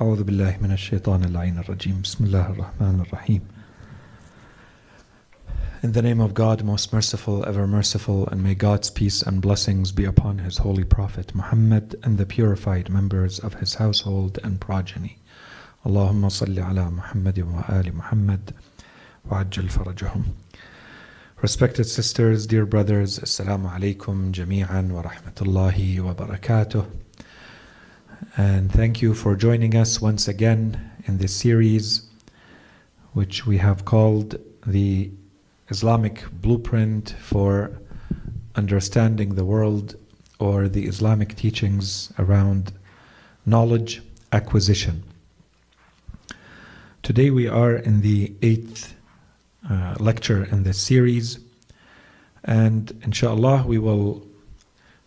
أعوذ بالله من الشيطان اللعين الرجيم. بسم الله الرحمن الرحيم. In the name of God, most merciful, ever merciful, and may God's peace and blessings be upon His holy Prophet Muhammad and the purified members of his household and progeny. Allahumma salli ala Muhammad wa ali Muhammad wa ajjal farajahum. Respected sisters, dear brothers, Assalamu alaikum jami'an wa rahmatullahi wa barakatuh. And thank you for joining us once again in this series, which we have called the Islamic Blueprint for Understanding the World, or the Islamic teachings around knowledge acquisition. Today we are in the 8th lecture in this series, and inshallah we will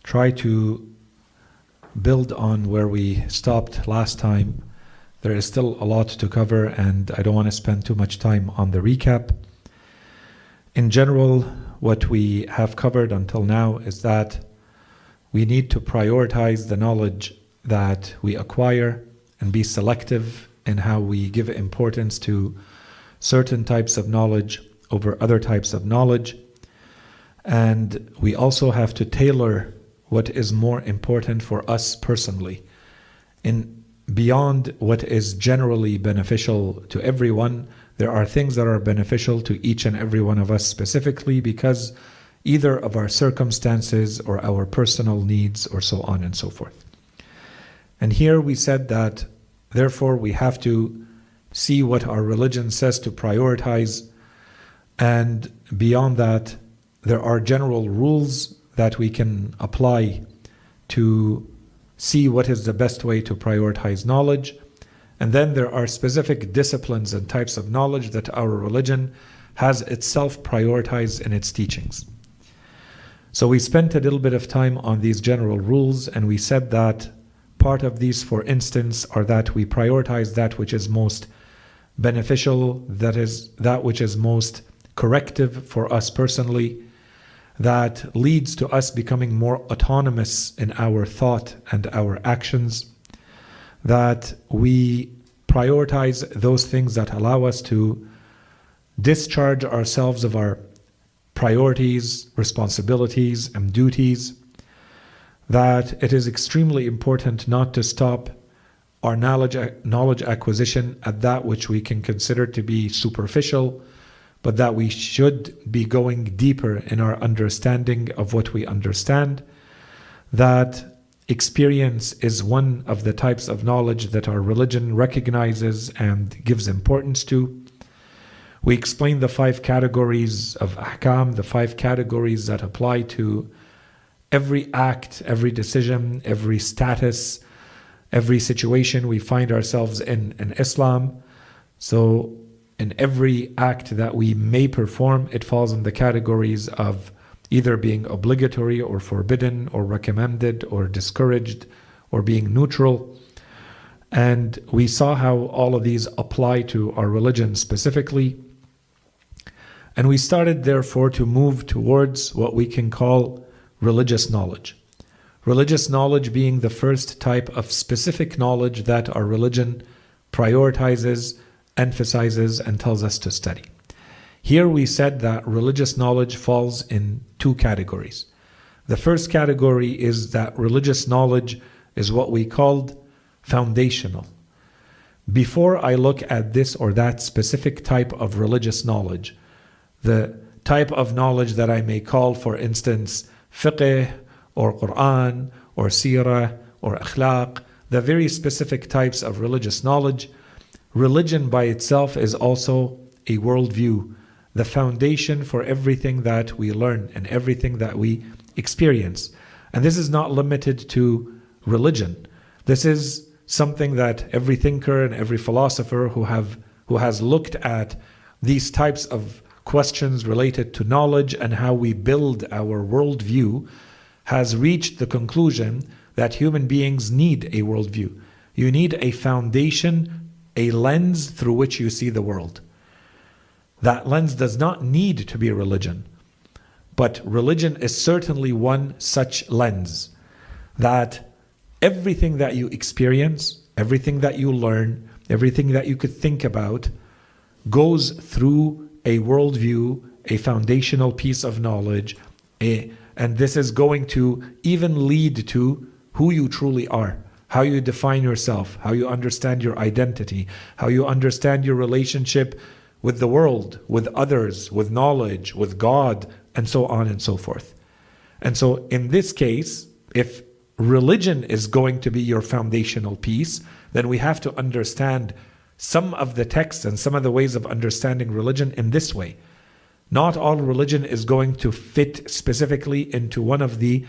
try to build on where we stopped last time. There is still a lot to cover, and I don't want to spend too much time on the recap. In general, what we have covered until now is that we need to prioritize the knowledge that we acquire and be selective in how we give importance to certain types of knowledge over other types of knowledge. And we also have to tailor what is more important for us personally, in beyond what is generally beneficial to everyone. There are things that are beneficial to each and every one of us specifically because either of our circumstances or our personal needs or so on and so forth. And here we said that therefore we have to see what our religion says to prioritize, and beyond that there are general rules that we can apply to see what is the best way to prioritize knowledge. And then there are specific disciplines and types of knowledge that our religion has itself prioritized in its teachings. So we spent a little bit of time on these general rules, and we said that part of these, for instance, are that we prioritize that which is most beneficial, that is that which is most corrective for us personally, that leads to us becoming more autonomous in our thought and our actions, that we prioritize those things that allow us to discharge ourselves of our priorities, responsibilities, and duties, that it is extremely important not to stop our knowledge acquisition at that which we can consider to be superficial, but that we should be going deeper in our understanding of what we understand, that experience is one of the types of knowledge that our religion recognizes and gives importance to. We explained the 5 categories of ahkam, the 5 categories that apply to every act, every decision, every status, every situation we find ourselves in Islam. So in every act that we may perform, it falls in the categories of either being obligatory or forbidden or recommended or discouraged or being neutral. And we saw how all of these apply to our religion specifically. And we started therefore to move towards what we can call religious knowledge. Religious knowledge being the first type of specific knowledge that our religion prioritizes, emphasizes, and tells us to study. Here we said that religious knowledge falls in 2 categories. The first category is that religious knowledge is what we called foundational. Before I look at this or that specific type of religious knowledge, the type of knowledge that I may call, for instance, fiqh or Quran or seerah or akhlaq, the very specific types of religious knowledge, religion by itself is also a worldview, the foundation for everything that we learn and everything that we experience. And this is not limited to religion. This is something that every thinker and every philosopher who has looked at these types of questions related to knowledge and how we build our worldview has reached the conclusion that human beings need a worldview. You need a foundation, a lens through which you see the world. That lens does not need to be religion, but religion is certainly one such lens, that everything that you experience, everything that you learn, everything that you could think about goes through a worldview, a foundational piece of knowledge, and this is going to even lead to who you truly are, how you define yourself, how you understand your identity, how you understand your relationship with the world, with others, with knowledge, with God, and so on and so forth. And so in this case, if religion is going to be your foundational piece, then we have to understand some of the texts and some of the ways of understanding religion in this way. Not all religion is going to fit specifically into one of the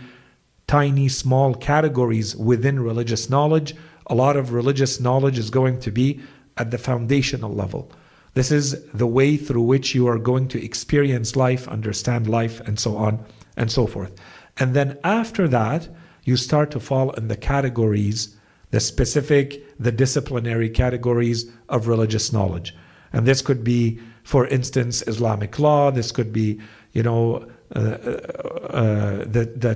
tiny, small categories within religious knowledge. A lot of religious knowledge is going to be at the foundational level. This is the way through which you are going to experience life, understand life, and so on and so forth. And then after that, you start to fall in the categories, the specific, the disciplinary categories of religious knowledge. And this could be, for instance, Islamic law. This could be, the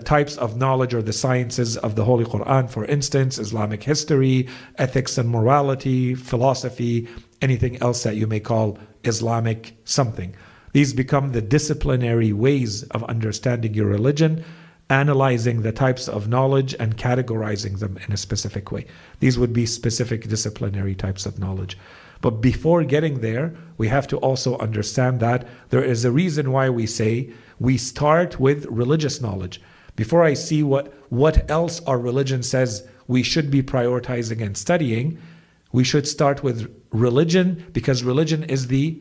types of knowledge or the sciences of the Holy Quran, for instance, Islamic history, ethics and morality, philosophy, anything else that you may call Islamic something. These become the disciplinary ways of understanding your religion, analyzing the types of knowledge and categorizing them in a specific way. These would be specific disciplinary types of knowledge. But before getting there, we have to also understand that there is a reason why we say we start with religious knowledge. Before I see what else our religion says we should be prioritizing and studying, we should start with religion, because religion is the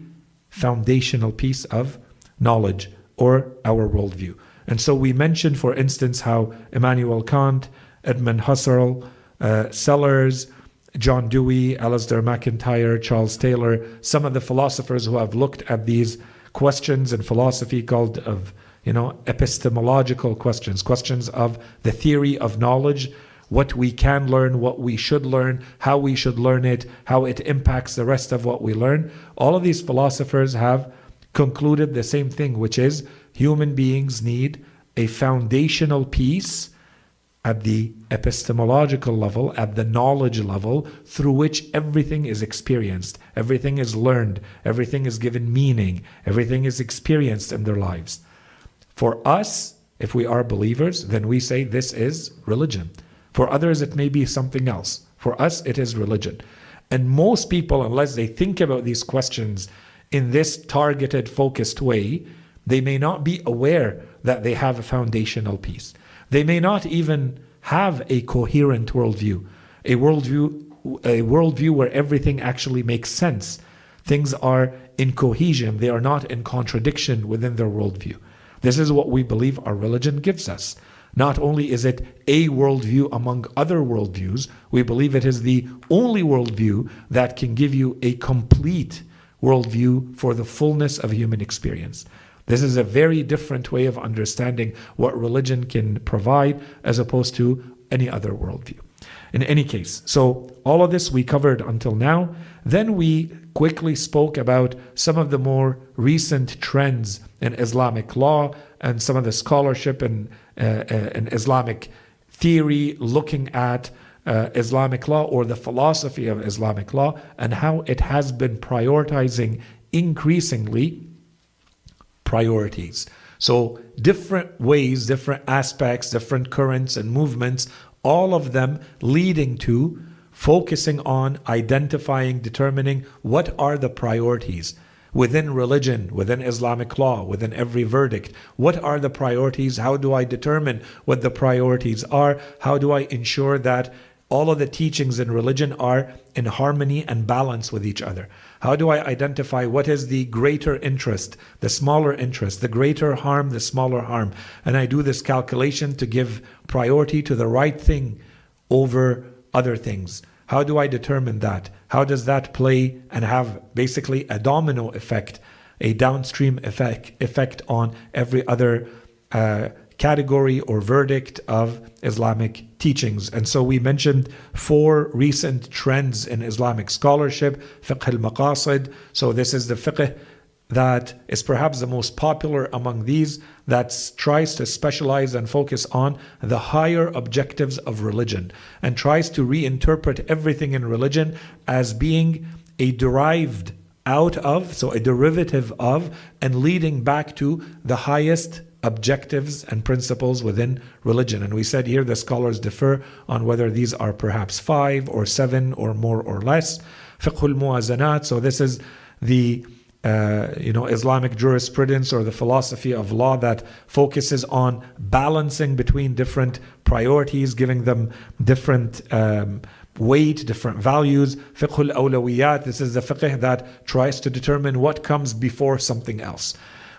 foundational piece of knowledge or our worldview. And so we mentioned, for instance, how Immanuel Kant, Edmund Husserl, Sellers, John Dewey, Alasdair MacIntyre, Charles Taylor, some of the philosophers who have looked at these questions in philosophy called epistemological questions, questions of the theory of knowledge, what we can learn, what we should learn, how we should learn it, how it impacts the rest of what we learn. All of these philosophers have concluded the same thing, which is human beings need a foundational piece at the epistemological level, at the knowledge level, through which everything is experienced, everything is learned, everything is given meaning, everything is experienced in their lives. For us, if we are believers, then we say this is religion. For others, it may be something else. For us, it is religion. And most people, unless they think about these questions in this targeted, focused way, they may not be aware that they have a foundational piece. They may not even have a coherent worldview, a worldview where everything actually makes sense. Things are in cohesion. They are not in contradiction within their worldview. This is what we believe our religion gives us. Not only is it a worldview among other worldviews, we believe it is the only worldview that can give you a complete worldview for the fullness of human experience. This is a very different way of understanding what religion can provide as opposed to any other worldview. In any case, so all of this we covered until now. Then we quickly spoke about some of the more recent trends in Islamic law and some of the scholarship in Islamic theory looking at Islamic law or the philosophy of Islamic law and how it has been prioritizing increasingly priorities. So different ways, different aspects, different currents and movements, all of them leading to focusing on identifying, determining what are the priorities within religion, within Islamic law, within every verdict. What are the priorities? How do I determine what the priorities are? How do I ensure that all of the teachings in religion are in harmony and balance with each other? How do I identify what is the greater interest, the smaller interest, the greater harm, the smaller harm? And I do this calculation to give priority to the right thing over other things. How do I determine that? How does that play and have basically a domino effect, a downstream effect on every other category or verdict of Islamic teachings? And so we mentioned 4 recent trends in Islamic scholarship. Fiqh al-Maqasid. So this is the fiqh that is perhaps the most popular among these, that tries to specialize and focus on the higher objectives of religion and tries to reinterpret everything in religion as being a derived out of, so a derivative of, and leading back to the highest objectives and principles within religion. And we said here the scholars differ on whether these are perhaps 5 or 7 or more or less. Fiqhul muwazanat, so this is the Islamic jurisprudence or the philosophy of law that focuses on balancing between different priorities, giving them different weight, different values. Fiqhul awlawiyat, this is the fiqh that tries to determine what comes before something else.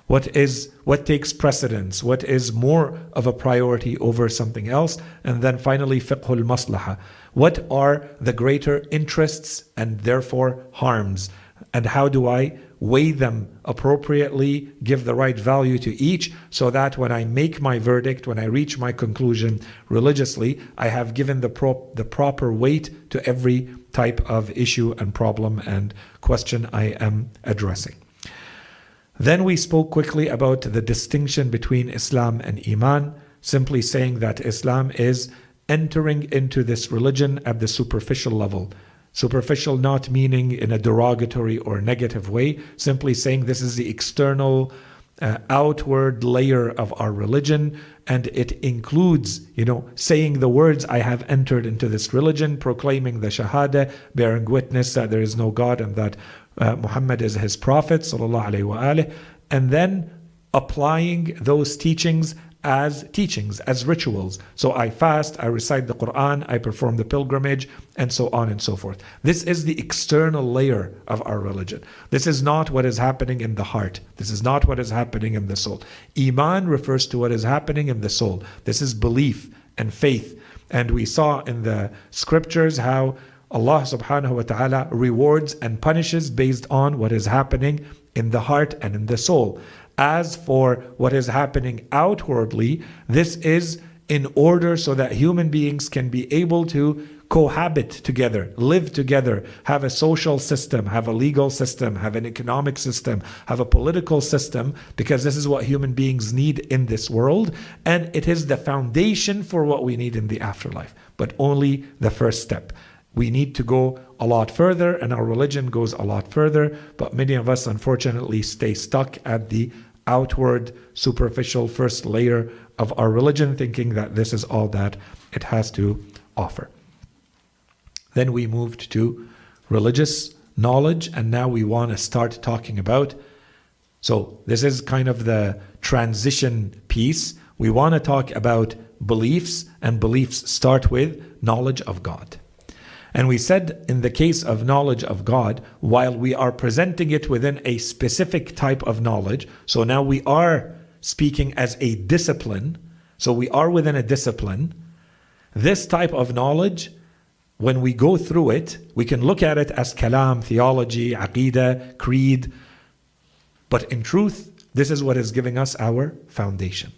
What takes precedence? What is more of a priority over something else? And then finally, fiqhul maslaha. What are the greater interests and therefore harms? And how do I weigh them appropriately, give the right value to each, so that when I make my verdict, when I reach my conclusion religiously, I have given the proper weight to every type of issue and problem and question I am addressing. Then we spoke quickly about the distinction between Islam and Iman, simply saying that Islam is entering into this religion at the superficial level. Superficial not meaning in a derogatory or negative way, simply saying this is the external, outward layer of our religion, and it includes, saying the words, I have entered into this religion, proclaiming the Shahada, bearing witness that there is no God and that Muhammad is his prophet, sallallahu alaihi wasallam, and then applying those teachings, as rituals. So I fast, I recite the Quran, I perform the pilgrimage, and so on and so forth. This is the external layer of our religion. This is not what is happening in the heart. This is not what is happening in the soul. Iman refers to what is happening in the soul. This is belief and faith. And we saw in the scriptures how Allah subhanahu wa ta'ala rewards and punishes based on what is happening in the heart and in the soul. As for what is happening outwardly, this is in order so that human beings can be able to cohabit together, live together, have a social system, have a legal system, have an economic system, have a political system, because this is what human beings need in this world, and it is the foundation for what we need in the afterlife, but only the first step. We need to go a lot further, and our religion goes a lot further, but many of us unfortunately stay stuck at the outward, superficial first layer of our religion, thinking that this is all that it has to offer. Then we moved to religious knowledge, and now we want to start talking about, so this is kind of the transition piece. We want to talk about beliefs, and beliefs start with knowledge of God. And we said in the case of knowledge of God, while we are presenting it within a specific type of knowledge, so now we are speaking as a discipline, so we are within a discipline, this type of knowledge, when we go through it, we can look at it as kalam, theology, aqidah, creed, but in truth, this is what is giving us our foundation.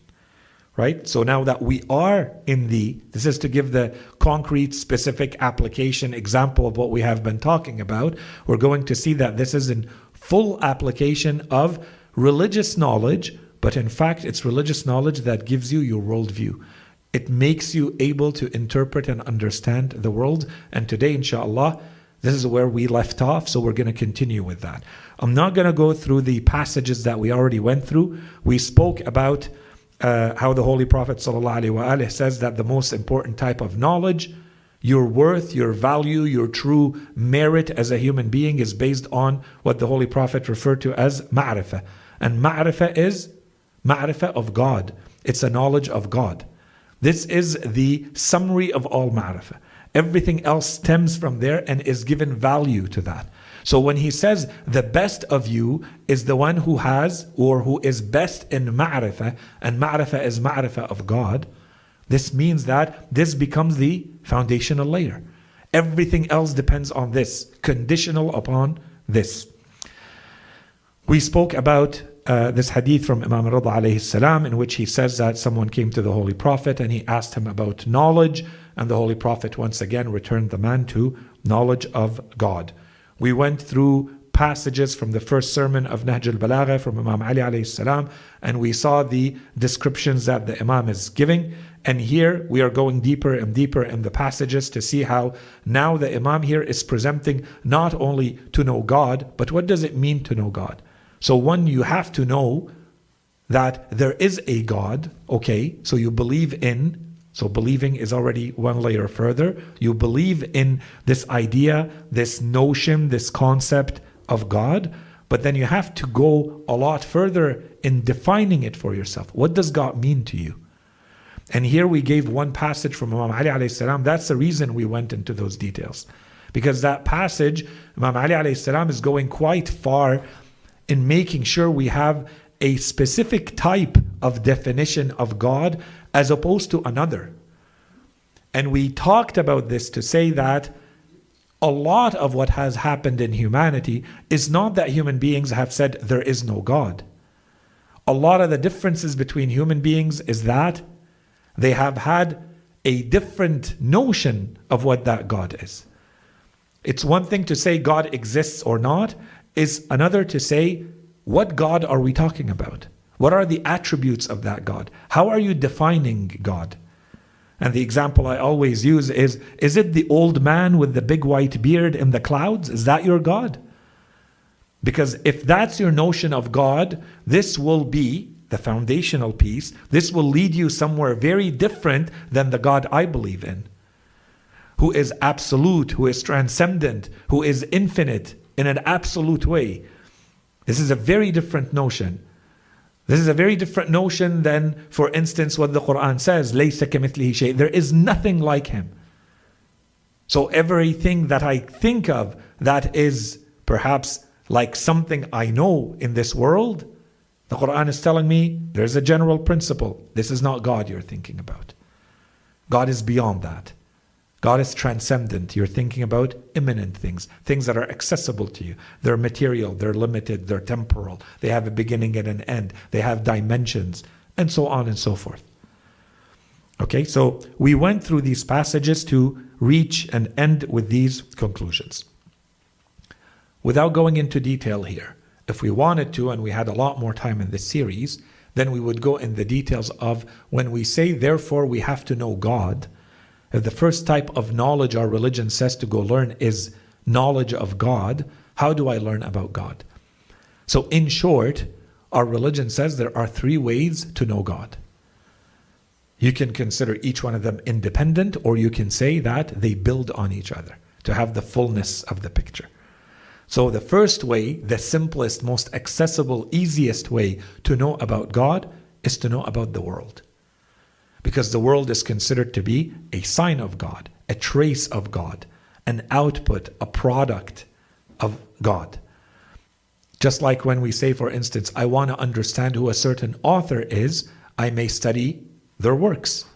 Right? So now that we are in this is to give the concrete, specific application example of what we have been talking about. We're going to see that this is in full application of religious knowledge, but in fact, it's religious knowledge that gives you your worldview. It makes you able to interpret and understand the world. And today, inshallah, this is where we left off, so we're going to continue with that. I'm not going to go through the passages that we already went through. We spoke about how the Holy Prophet ﷺ says that the most important type of knowledge, your worth, your value, your true merit as a human being is based on what the Holy Prophet referred to as ma'rifah. And ma'rifah is ma'rifah of God. It's a knowledge of God. This is the summary of all ma'rifah. Everything else stems from there and is given value to that. So when he says the best of you is the one who has or who is best in ma'rifah, and ma'rifah is ma'rifah of God, this means that this becomes the foundational layer. Everything else depends on this, conditional upon this. We spoke about this hadith from Imam Rida alayhi salam, in which he says that someone came to the Holy Prophet and he asked him about knowledge, and the Holy Prophet once again returned the man to knowledge of God. We went through passages from the first sermon of Nahj al-Balagha from Imam Ali alayhi salam, and we saw the descriptions that the Imam is giving. And here we are going deeper and deeper in the passages to see how now the Imam here is presenting not only to know God, but what does it mean to know God? So one, you have to know that there is a God, okay, so you believe in, so believing is already one layer further. You believe in this idea, this notion, this concept of God, but then you have to go a lot further in defining it for yourself. What does God mean to you? And here we gave one passage from Imam Ali alayhi salam. That's the reason we went into those details. Because that passage, Imam Ali alayhi salam is going quite far in making sure we have a specific type of definition of God as opposed to another. And we talked about this to say that a lot of what has happened in humanity is not that human beings have said there is no God. A lot of the differences between human beings is that they have had a different notion of what that God is. It's one thing to say God exists or not, is another to say, what God are we talking about? What are the attributes of that God? How are you defining God? And the example I always use is it the old man with the big white beard in the clouds? Is that your God? Because if that's your notion of God, this will be the foundational piece. This will lead you somewhere very different than the God I believe in, who is absolute, who is transcendent, who is infinite in an absolute way. This is a very different notion. This is a very different notion than, for instance, what the Quran says, لَيْسَ كَمِثْلِهِ شَيْءٍ. There is nothing like him. So everything that I think of that is perhaps like something I know in this world, the Quran is telling me there's a general principle. This is not God you're thinking about. God is beyond that. God is transcendent. You're thinking about immanent things, things that are accessible to you. They're material, they're limited, they're temporal. They have a beginning and an end. They have dimensions, and so on and so forth. Okay, so we went through these passages to reach and end with these conclusions. Without going into detail here, if we wanted to, and we had a lot more time in this series, then we would go in the details of when we say, therefore, we have to know God. If the first type of knowledge our religion says to go learn is knowledge of God, how do I learn about God? So in short, our religion says there are 3 ways to know God. You can consider each one of them independent, or you can say that they build on each other to have the fullness of the picture. So the first way, the simplest, most accessible, easiest way to know about God is to know about the world. Because the world is considered to be a sign of God, a trace of God, an output, a product of God. Just like when we say, for instance, I want to understand who a certain author is, I may study their works.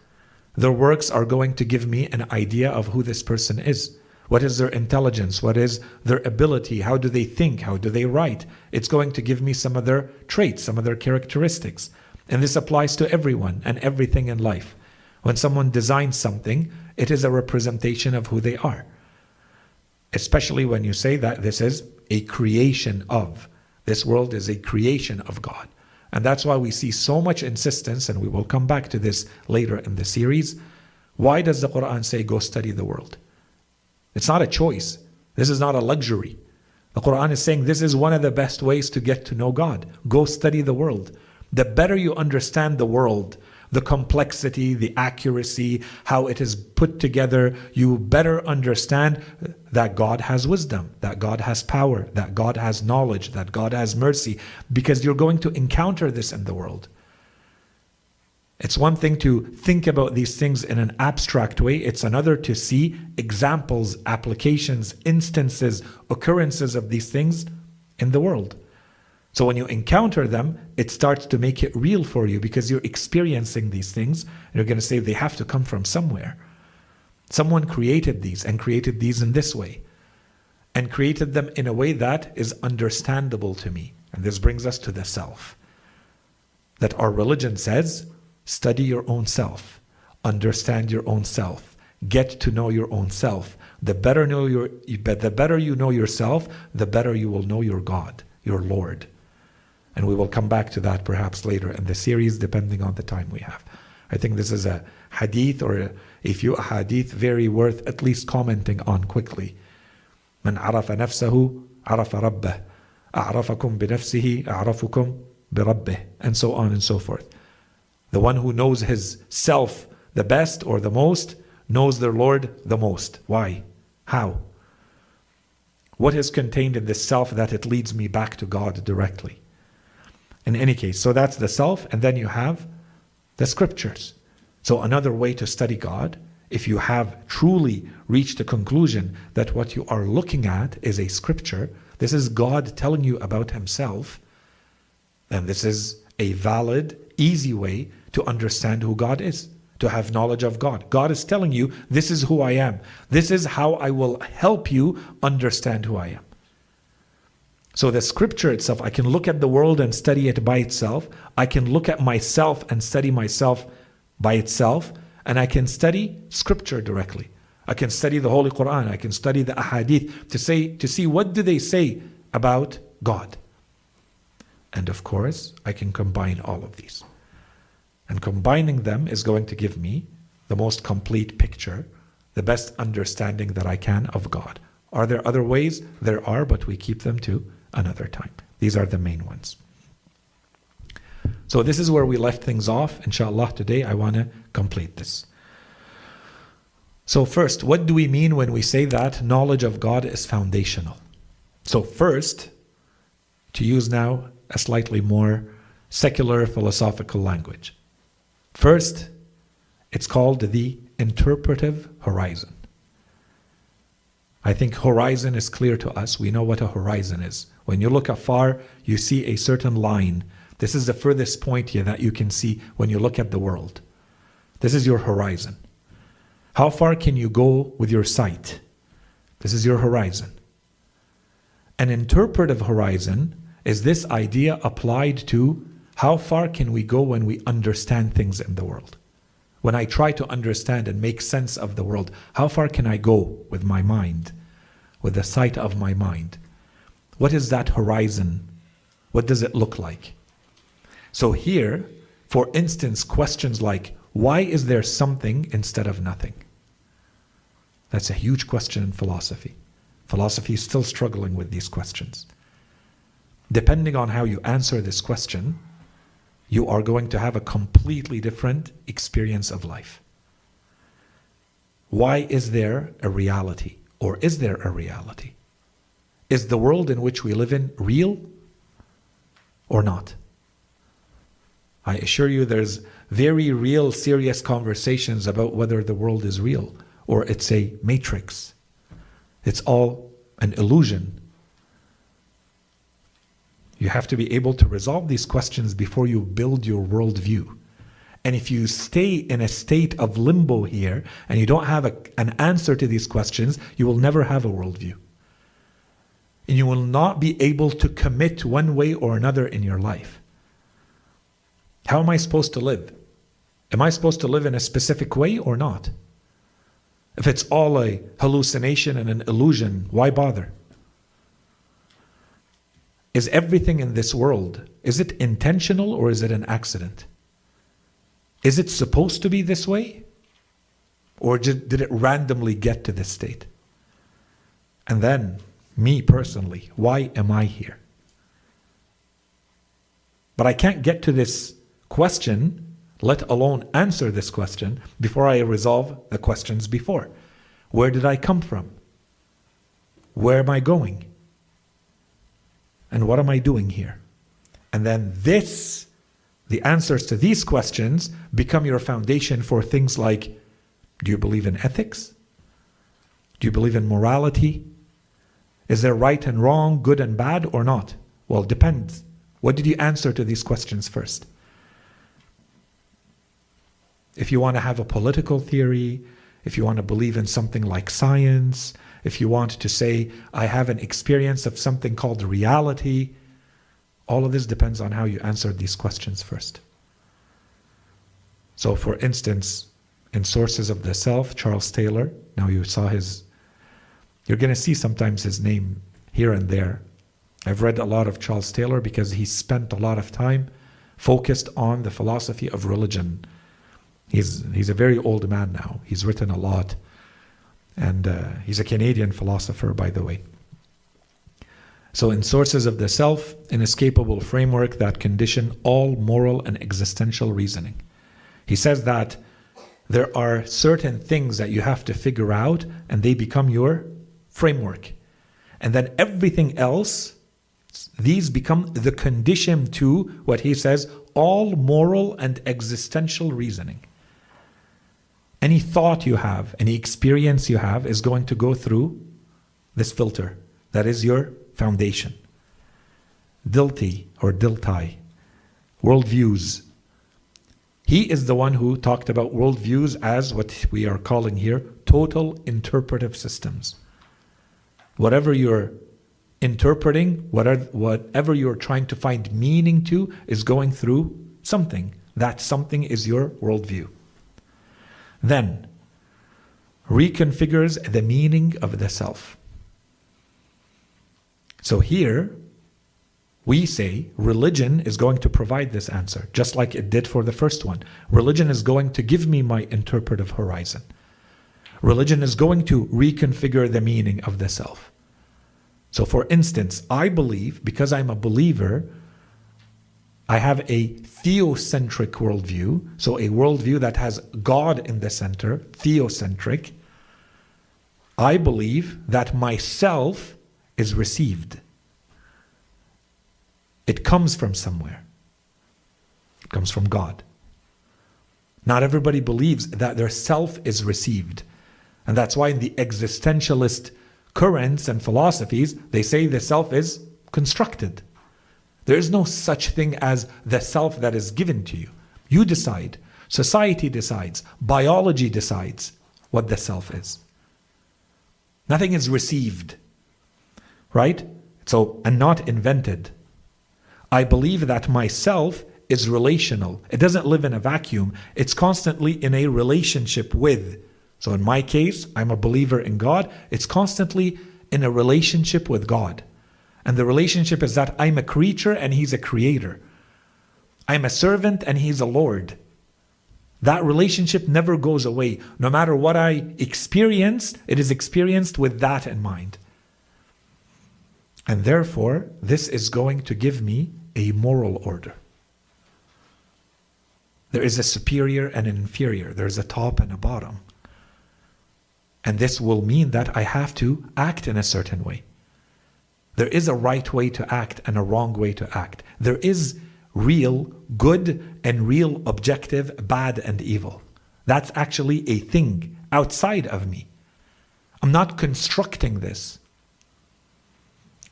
Their works are going to give me an idea of who this person is. What is their intelligence? What is their ability? How do they think? How do they write? It's going to give me some of their traits, some of their characteristics. And this applies to everyone and everything in life. When someone designs something, it is a representation of who they are. Especially when you say that this is a creation of. This world is a creation of God. And that's why we see so much insistence, and we will come back to this later in the series. Why does the Quran say, go study the world? It's not a choice. This is not a luxury. The Quran is saying this is one of the best ways to get to know God. Go study the world. The better you understand the world, the complexity, the accuracy, how it is put together, you better understand that God has wisdom, that God has power, that God has knowledge, that God has mercy, because you're going to encounter this in the world. It's one thing to think about these things in an abstract way. It's another to see examples, applications, instances, occurrences of these things in the world. So when you encounter them, it starts to make it real for you because you're experiencing these things. And you're going to say they have to come from somewhere. Someone created these and created these in this way and created them in a way that is understandable to me. And this brings us to the self. That our religion says, study your own self, understand your own self, get to know your own self. The better you know yourself, the better you will know your God, your Lord. And we will come back to that perhaps later in the series, depending on the time we have. I think this is a hadith or a few hadith very worth at least commenting on quickly. من عرف نفسه عرف ربه أعرفكم بنفسه أعرفكم بربه, and so on and so forth. The one who knows his self the best or the most knows their Lord the most. Why? How? What is contained in this self that it leads me back to God directly? In any case, so that's the self, and then you have the scriptures. So another way to study God, if you have truly reached a conclusion that what you are looking at is a scripture, this is God telling you about himself, then this is a valid, easy way to understand who God is, to have knowledge of God. God is telling you, this is who I am. This is how I will help you understand who I am. So the scripture itself, I can look at the world and study it by itself. I can look at myself and study myself by itself. And I can study scripture directly. I can study the Holy Quran. I can study the ahadith to see what do they say about God. And of course, I can combine all of these. And combining them is going to give me the most complete picture, the best understanding that I can of God. Are there other ways? There are, but we keep them to another time. These are the main ones. So this is where we left things off. Inshallah, today I want to complete this. So first, what do we mean when we say that knowledge of God is foundational? So first, to use now a slightly more secular philosophical language. First, it's called the interpretive horizon. I think horizon is clear to us. We know what a horizon is. When you look afar, you see a certain line. This is the furthest point here that you can see when you look at the world. This is your horizon. How far can you go with your sight? This is your horizon. An interpretive horizon is this idea applied to how far can we go when we understand things in the world. When I try to understand and make sense of the world, how far can I go with my mind, with the sight of my mind? What is that horizon? What does it look like? So here, for instance, questions like, why is there something instead of nothing? That's a huge question in philosophy. Philosophy is still struggling with these questions. Depending on how you answer this question, you are going to have a completely different experience of life. Why is there a reality? Or is there a reality? Is the world in which we live in real or not? I assure you there's very real, serious conversations about whether the world is real or it's a matrix. It's all an illusion. You have to be able to resolve these questions before you build your worldview. And if you stay in a state of limbo here and you don't have an answer to these questions, you will never have a worldview. And you will not be able to commit one way or another in your life. How am I supposed to live? Am I supposed to live in a specific way or not? If it's all a hallucination and an illusion, why bother? Is everything in this world, is it intentional or is it an accident? Is it supposed to be this way? Or did it randomly get to this state? And then, me personally, why am I here? But I can't get to this question, let alone answer this question, before I resolve the questions before. Where did I come from? Where am I going? And what am I doing here? And then the answers to these questions become your foundation for things like, do you believe in ethics? Do you believe in morality? Is there right and wrong, good and bad, or not? Well, it depends. What did you answer to these questions first? If you want to have a political theory, if you want to believe in something like science, if you want to say, I have an experience of something called reality, all of this depends on how you answer these questions first. So for instance, in Sources of the Self, Charles Taylor. Now you're going to see sometimes his name here and there. I've read a lot of Charles Taylor because he spent a lot of time focused on the philosophy of religion. He's a very old man now. He's written a lot. And he's a Canadian philosopher, by the way. So in Sources of the Self, inescapable framework that condition all moral and existential reasoning. He says that there are certain things that you have to figure out and they become your framework. And then everything else, these become the condition to what he says, all moral and existential reasoning. Any thought you have, any experience you have is going to go through this filter. That is your foundation. Dilti or diltai, worldviews. He is the one who talked about worldviews as what we are calling here total interpretive systems. Whatever you're interpreting, whatever you're trying to find meaning to is going through something. That something is your worldview. Then reconfigures the meaning of the self. So here we say religion is going to provide this answer, just like it did for the first one. Religion is going to give me my interpretive horizon. Religion is going to reconfigure the meaning of the self. So for instance, I believe, because I'm a believer, I have a theocentric worldview, so a worldview that has God in the center, theocentric. I believe that myself is received. It comes from somewhere. It comes from God. Not everybody believes that their self is received. And that's why in the existentialist currents and philosophies, they say the self is constructed. There is no such thing as the self that is given to you. You decide. Society decides. Biology decides what the self is. Nothing is received. Right? So, and not invented. I believe that myself is relational. It doesn't live in a vacuum. It's constantly in a relationship with. So in my case, I'm a believer in God. It's constantly in a relationship with God. And the relationship is that I'm a creature and He's a creator. I'm a servant and He's a Lord. That relationship never goes away. No matter what I experience, it is experienced with that in mind. And therefore, this is going to give me a moral order. There is a superior and an inferior. There's a top and a bottom. And this will mean that I have to act in a certain way. There is a right way to act and a wrong way to act. There is real good and real objective bad and evil. That's actually a thing outside of me. I'm not constructing this.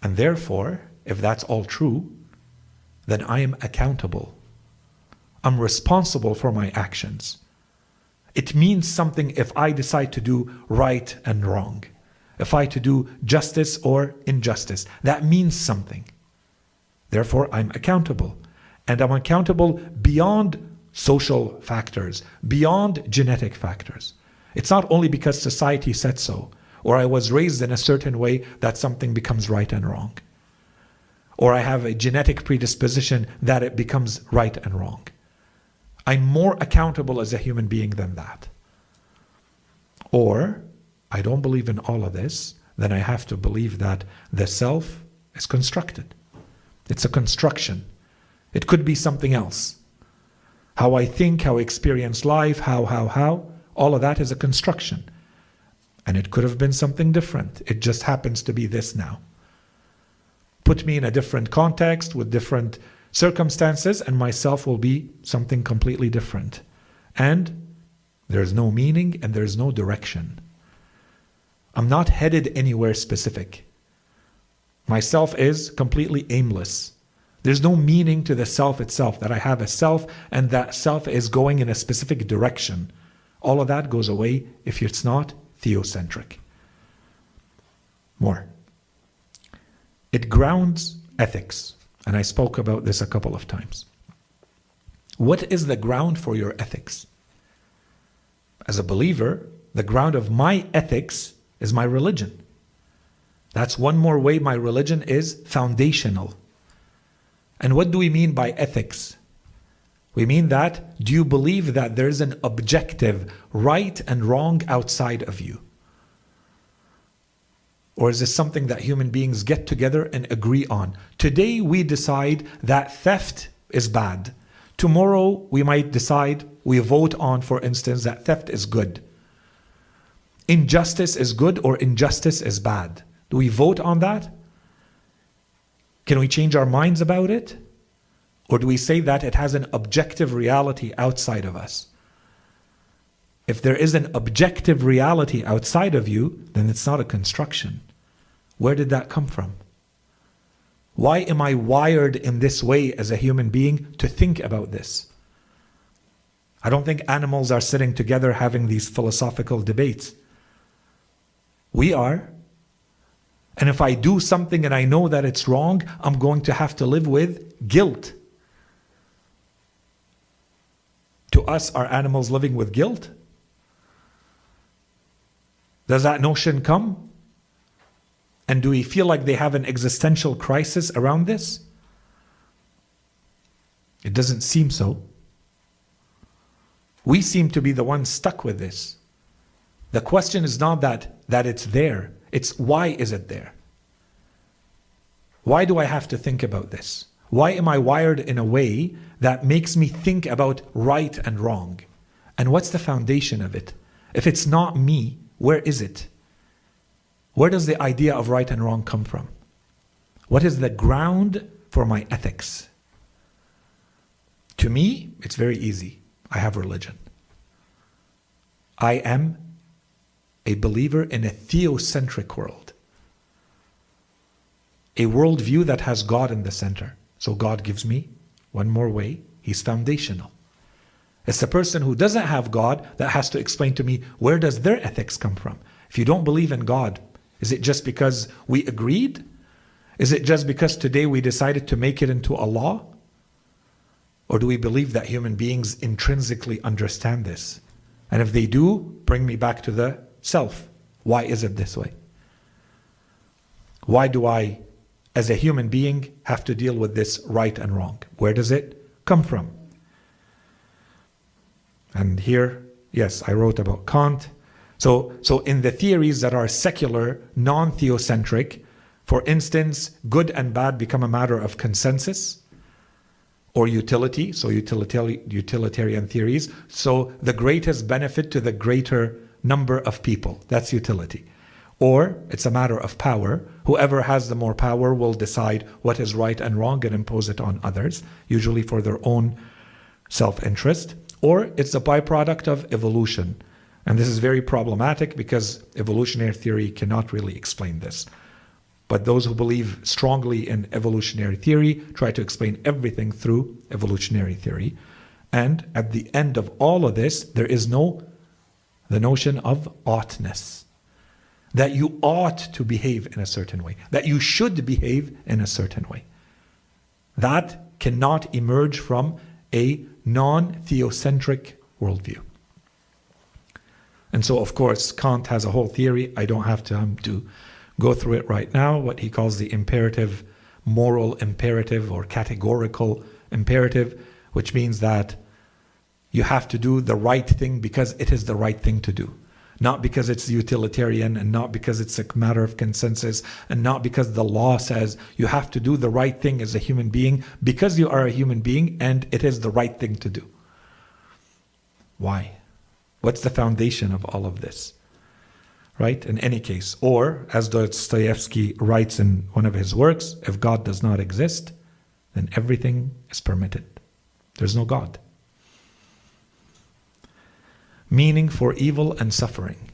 And therefore, if that's all true, then I am accountable. I'm responsible for my actions. It means something if I decide to do right and wrong. If I to do justice or injustice, that means something. Therefore, I'm accountable. And I'm accountable beyond social factors, beyond genetic factors. It's not only because society said so, or I was raised in a certain way that something becomes right and wrong. Or I have a genetic predisposition that it becomes right and wrong. I'm more accountable as a human being than that. Or I don't believe in all of this, then I have to believe that the self is constructed. It's a construction. It could be something else. How I think, how I experience life, how, all of that is a construction. And it could have been something different. It just happens to be this now. Put me in a different context with different circumstances and myself will be something completely different. And there's no meaning and there's no direction. I'm not headed anywhere specific. Myself is completely aimless. There's no meaning to the self itself, that I have a self and that self is going in a specific direction. All of that goes away if it's not theocentric. More. It grounds ethics, and I spoke about this a couple of times. What is the ground for your ethics? As a believer, the ground of my ethics is my religion. That's one more way my religion is foundational. And what do we mean by ethics? We mean that, do you believe that there is an objective right and wrong outside of you? Or is this something that human beings get together and agree on? Today we decide that theft is bad. Tomorrow we might decide, we vote on, for instance, that theft is good. Injustice is good or injustice is bad. Do we vote on that? Can we change our minds about it? Or do we say that it has an objective reality outside of us? If there is an objective reality outside of you, then it's not a construction. Where did that come from? Why am I wired in this way as a human being to think about this? I don't think animals are sitting together having these philosophical debates. We are. And if I do something and I know that it's wrong, I'm going to have to live with guilt. To us, are animals living with guilt? Does that notion come? And do we feel like they have an existential crisis around this? It doesn't seem so. We seem to be the ones stuck with this. The question is not that it's there. It's why is it there? Why do I have to think about this? Why am I wired in a way that makes me think about right and wrong? And what's the foundation of it? If it's not me, where is it? Where does the idea of right and wrong come from? What is the ground for my ethics? To me, it's very easy. I have religion. I am a believer in a theocentric world. A worldview that has God in the center. So God gives me one more way. He's foundational. It's the person who doesn't have God that has to explain to me, where does their ethics come from? If you don't believe in God, is it just because we agreed? Is it just because today we decided to make it into a law? Or do we believe that human beings intrinsically understand this? And if they do, bring me back to the self. Why is it this way? Why do I, as a human being, have to deal with this right and wrong? Where does it come from? And here, yes, I wrote about Kant. So in the theories that are secular, non-theocentric, for instance, good and bad become a matter of consensus or utility, so utilitarian theories. So the greatest benefit to the greater number of people, that's utility. Or it's a matter of power. Whoever has the more power will decide what is right and wrong and impose it on others, usually for their own self-interest. Or it's a byproduct of evolution. And this is very problematic because evolutionary theory cannot really explain this. But those who believe strongly in evolutionary theory try to explain everything through evolutionary theory. And at the end of all of this, there is the notion of oughtness. That you ought to behave in a certain way. That you should behave in a certain way. That cannot emerge from a non-theocentric worldview. And so, of course, Kant has a whole theory. I don't have time to go through it right now, what he calls the imperative, moral imperative or categorical imperative, which means that you have to do the right thing because it is the right thing to do. Not because it's utilitarian and not because it's a matter of consensus and not because the law says you have to do the right thing as a human being because you are a human being and it is the right thing to do. Why? What's the foundation of all of this? Right? In any case, or as Dostoevsky writes in one of his works, if God does not exist, then everything is permitted. There's no God. Meaning for evil and suffering.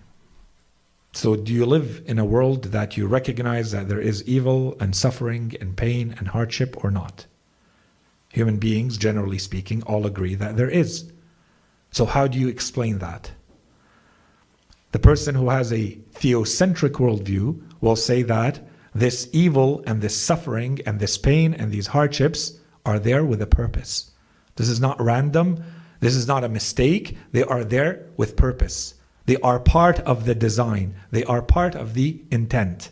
So do you live in a world that you recognize that there is evil and suffering and pain and hardship or not? Human beings, generally speaking, all agree that there is. So how do you explain that? The person who has a theocentric worldview will say that this evil and this suffering and this pain and these hardships are there with a purpose. This is not random. This is not a mistake. They are there with purpose. They are part of the design. They are part of the intent.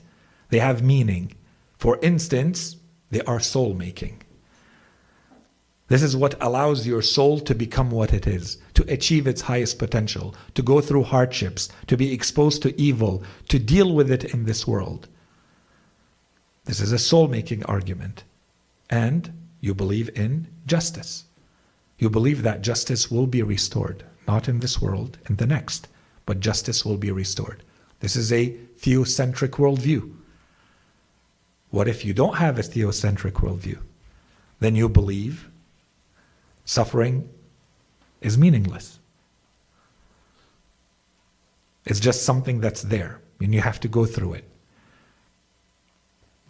They have meaning. For instance, they are soul making. This is what allows your soul to become what it is, to achieve its highest potential, to go through hardships, to be exposed to evil, to deal with it in this world. This is a soul-making argument. And you believe in justice. You believe that justice will be restored, not in this world, in the next, but justice will be restored. This is a theocentric worldview. What if you don't have a theocentric worldview? Then you believe suffering is meaningless. It's just something that's there, and you have to go through it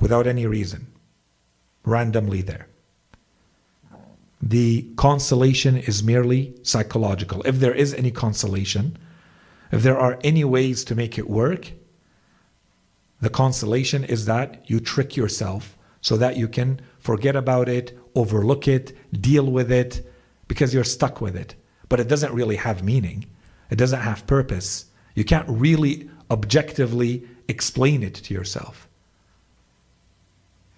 without any reason, randomly there. The consolation is merely psychological. If there is any consolation, if there are any ways to make it work, the consolation is that you trick yourself so that you can forget about it, overlook it, deal with it, because you're stuck with it. But it doesn't really have meaning. It doesn't have purpose. You can't really objectively explain it to yourself.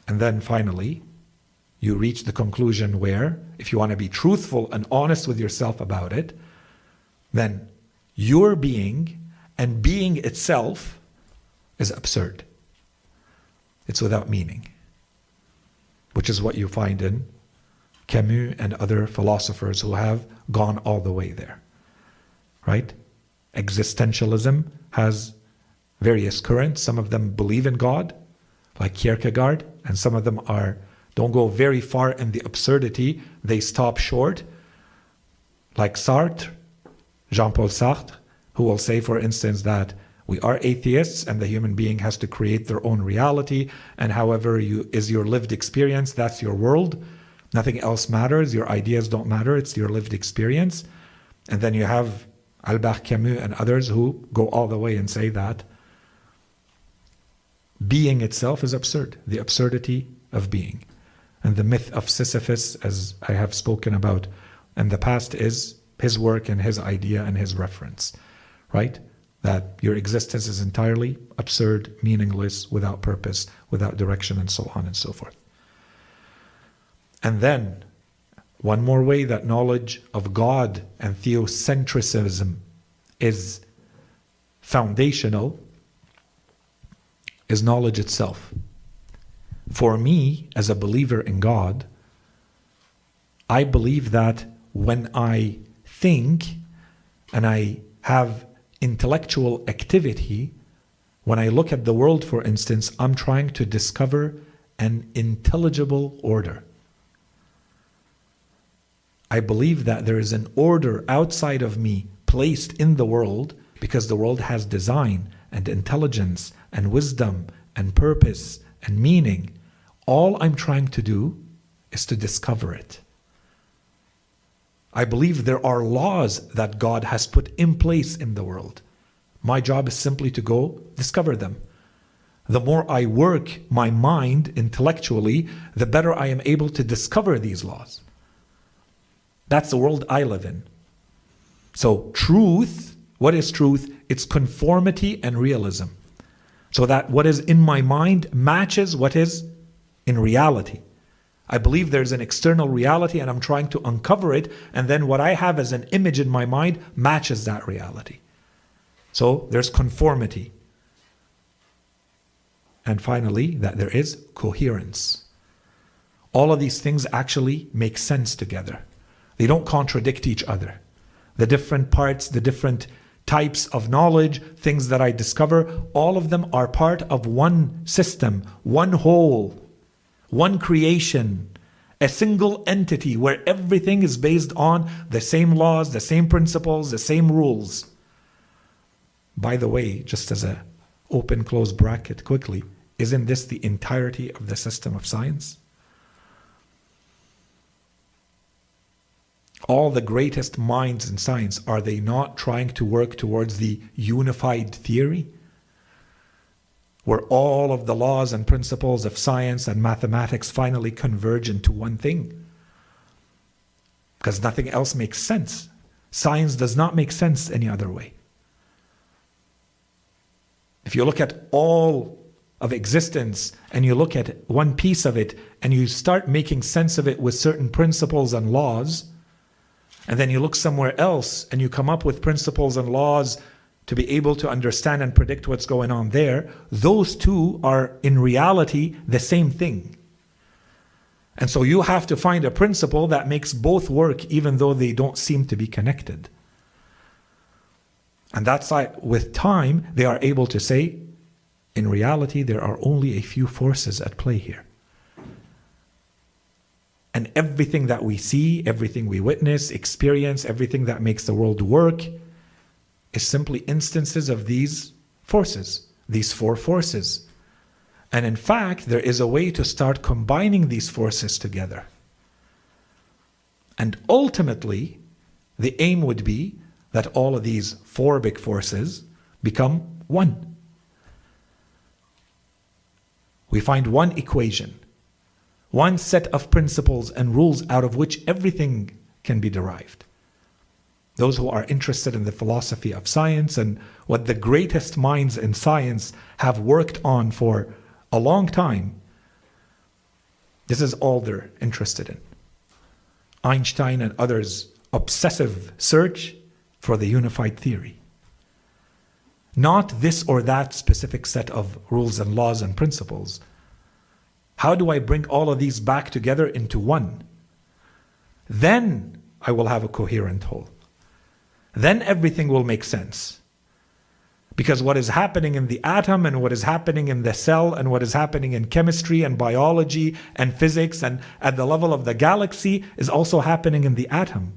And then finally, you reach the conclusion where, if you want to be truthful and honest with yourself about it, then your being and being itself is absurd. It's without meaning, which is what you find in Camus and other philosophers who have gone all the way there, right? Existentialism has various currents. Some of them believe in God, like Kierkegaard, and some of them don't go very far in the absurdity. They stop short, like Sartre, Jean-Paul Sartre, who will say, for instance, that we are atheists and the human being has to create their own reality, and however is your lived experience, that's your world. Nothing else matters. Your ideas don't matter. It's your lived experience. And then you have Albert Camus and others who go all the way and say that being itself is absurd. The absurdity of being. And the myth of Sisyphus, as I have spoken about in the past, is his work and his idea and his reference, right? That your existence is entirely absurd, meaningless, without purpose, without direction, and so on and so forth. And then, one more way that knowledge of God and theocentrism is foundational is knowledge itself. For me, as a believer in God, I believe that when I think and I have intellectual activity, when I look at the world, for instance, I'm trying to discover an intelligible order. I believe that there is an order outside of me placed in the world because the world has design and intelligence and wisdom and purpose and meaning. All I'm trying to do is to discover it. I believe there are laws that God has put in place in the world. My job is simply to go discover them. The more I work my mind intellectually, the better I am able to discover these laws. That's the world I live in. So truth, what is truth? It's conformity and realism. So that what is in my mind matches what is in reality. I believe there's an external reality and I'm trying to uncover it, and then what I have as an image in my mind matches that reality. So there's conformity. And finally, that there is coherence. All of these things actually make sense together. They don't contradict each other. The different parts, the different types of knowledge, things that I discover, all of them are part of one system, one whole, one creation, a single entity where everything is based on the same laws, the same principles, the same rules. By the way, just as a open-close bracket quickly, isn't this the entirety of the system of science? All the greatest minds in science, are they not trying to work towards the unified theory? Where all of the laws and principles of science and mathematics finally converge into one thing. because nothing else makes sense. Science does not make sense any other way. If you look at all of existence and you look at one piece of it and you start making sense of it with certain principles and laws, and then you look somewhere else and you come up with principles and laws to be able to understand and predict what's going on there, those two are in reality the same thing. And so you have to find a principle that makes both work even though they don't seem to be connected. And that's why with time they are able to say, in reality there are only a few forces at play here. And everything that we see, everything we witness, experience, everything that makes the world work is simply instances of these forces, these four forces. And in fact, there is a way to start combining these forces together. And ultimately, the aim would be that all of these four big forces become one. We find one equation, one set of principles and rules out of which everything can be derived. Those who are interested in the philosophy of science and what the greatest minds in science have worked on for a long time, this is all they're interested in. Einstein and others' obsessive search for the unified theory. Not this or that specific set of rules and laws and principles. How do I bring all of these back together into one? Then I will have a coherent whole. Then everything will make sense. Because what is happening in the atom and what is happening in the cell and what is happening in chemistry and biology and physics and at the level of the galaxy is also happening in the atom.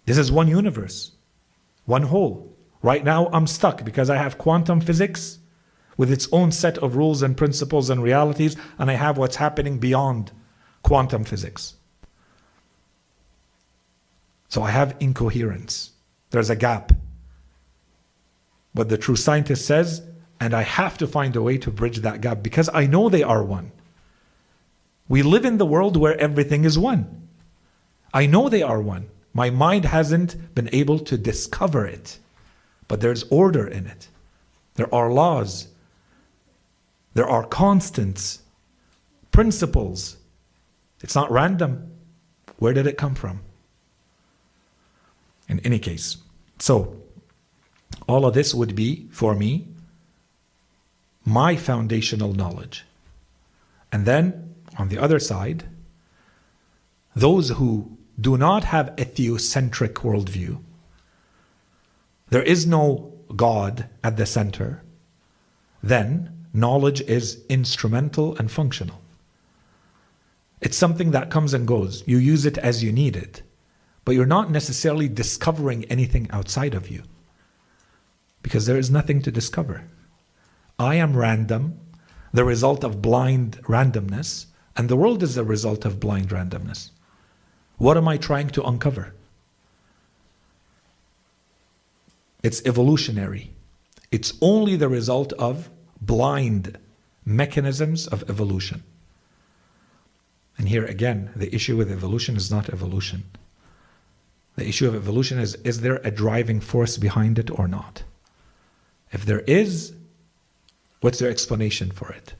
This is one universe, one whole. Right now I'm stuck because I have quantum physics with its own set of rules and principles and realities, and I have what's happening beyond quantum physics. So I have incoherence. There's a gap. But the true scientist says, and I have to find a way to bridge that gap because I know they are one. We live in the world where everything is one. I know they are one. My mind hasn't been able to discover it. But there's order in it. There are laws. There are constants, principles. It's not random. Where did it come from? In any case, so all of this would be, for me, my foundational knowledge. And then, on the other side, those who do not have a theocentric worldview, there is no God at the center, then knowledge is instrumental and functional. It's something that comes and goes. You use it as you need it. But you're not necessarily discovering anything outside of you. Because there is nothing to discover. I am random, the result of blind randomness, and the world is the result of blind randomness. What am I trying to uncover? It's evolutionary. It's only the result of blind mechanisms of evolution. And here again, the issue with evolution is not evolution. The issue of evolution is there a driving force behind it or not? If there is, what's their explanation for it?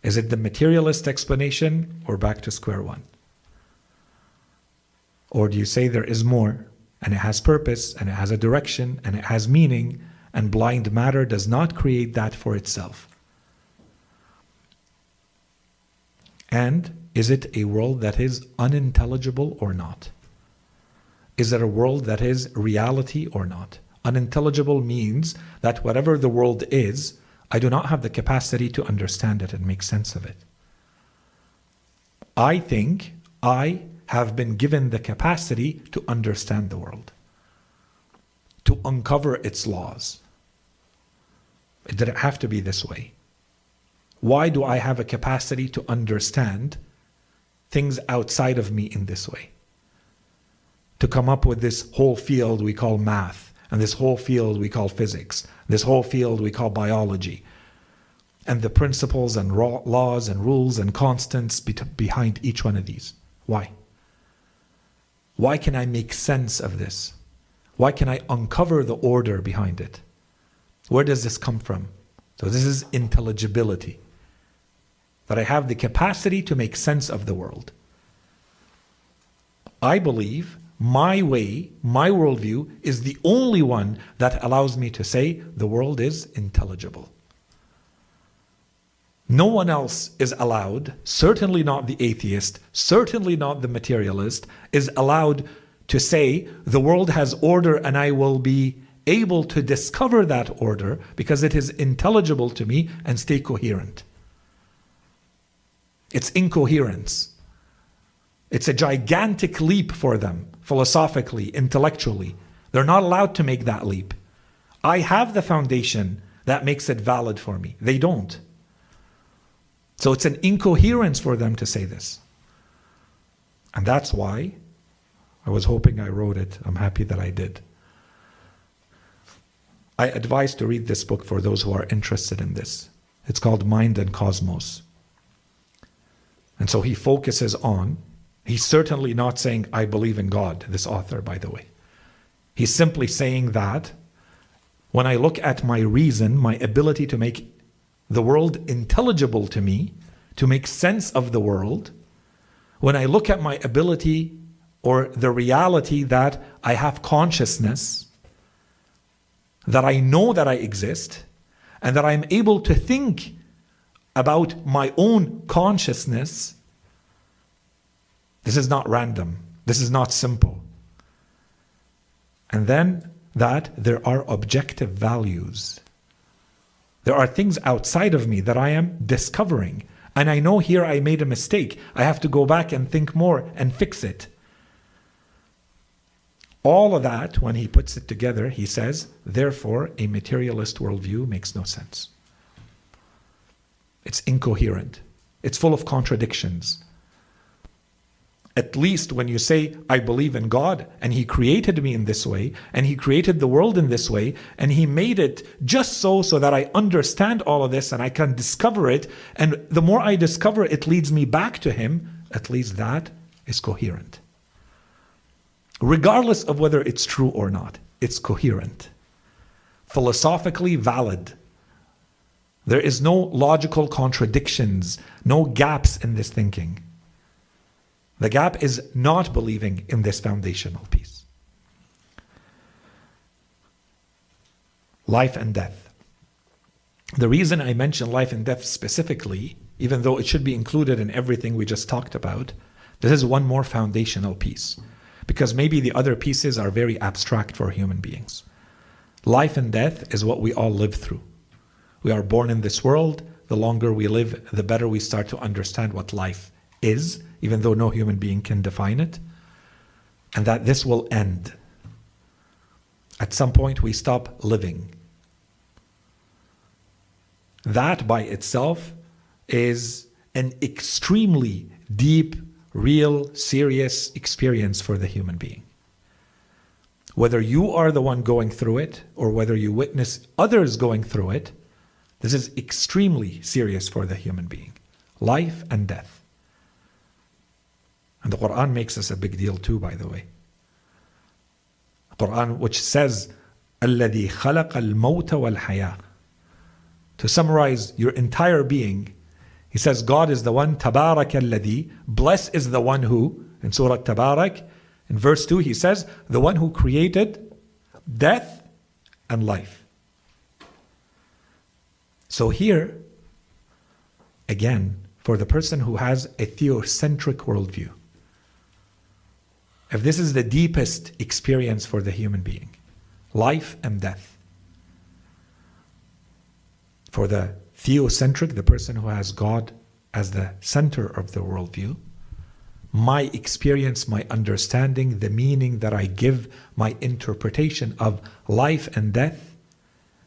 Is it the materialist explanation or back to square one? Or do you say there is more and it has purpose and it has a direction and it has meaning and blind matter does not create that for itself? And is it a world that is unintelligible or not? Is it a world that is reality or not? Unintelligible means that whatever the world is, I do not have the capacity to understand it and make sense of it. I think I have been given the capacity to understand the world, to uncover its laws. It didn't have to be this way. Why do I have a capacity to understand things outside of me in this way? To come up with this whole field we call math, and this whole field we call physics, this whole field we call biology. and the principles and laws and rules and constants behind each one of these. Why? Why can I make sense of this? Why can I uncover the order behind it? Where does this come from? So this is intelligibility. That I have the capacity to make sense of the world. I believe my way, my worldview, is the only one that allows me to say the world is intelligible. No one else is allowed, certainly not the atheist, certainly not the materialist, is allowed to say the world has order and I will be able to discover that order because it is intelligible to me and stay coherent. It's incoherence. It's a gigantic leap for them, philosophically, intellectually. They're not allowed to make that leap. I have the foundation that makes it valid for me. They don't. So it's an incoherence for them to say this. And that's why I was hoping I wrote it. I'm happy that I did. I advise to read this book for those who are interested in this. It's called Mind and Cosmos. And so he focuses on, he's certainly not saying, I believe in God, this author, by the way. He's simply saying that when I look at my reason, my ability to make the world intelligible to me, to make sense of the world, when I look at my ability or the reality that I have consciousness, that I know that I exist, and that I'm able to think about my own consciousness, this is not random. This is not simple. And then that there are objective values. There are things outside of me that I am discovering. And I know here I made a mistake. I have to go back and think more and fix it. All of that, when he puts it together, he says, therefore, a materialist worldview makes no sense. It's incoherent. It's full of contradictions. At least when you say, I believe in God, and He created me in this way, and He created the world in this way, and He made it just so that I understand all of this and I can discover it, and the more I discover it leads me back to Him, at least that is coherent. Regardless of whether it's true or not, it's coherent. Philosophically valid. There is no logical contradictions, no gaps in this thinking. The gap is not believing in this foundational piece. Life and death. The reason I mention life and death specifically, even though it should be included in everything we just talked about, this is one more foundational piece. Because maybe the other pieces are very abstract for human beings. Life and death is what we all live through. We are born in this world. The longer we live, the better we start to understand what life is, even though no human being can define it. And that this will end. At some point we stop living. That by itself is an extremely deep, real, serious experience for the human being. Whether you are the one going through it or whether you witness others going through it, this is extremely serious for the human being. Life and death. And the Quran makes this a big deal too, by the way. The Quran which says, الَّذِي خَلَقَ الْمَوْتَ وَالْحَيَاةَ. To summarize your entire being, he says, God is the one, تَبَارَكَ الَّذِي, blessed is the one who, in Surah Tabarak, in verse 2, he says, the one who created death and life. So here, again, for the person who has a theocentric worldview, if this is the deepest experience for the human being, life and death. For the theocentric, the person who has God as the center of the worldview, my experience, my understanding, the meaning that I give, my interpretation of life and death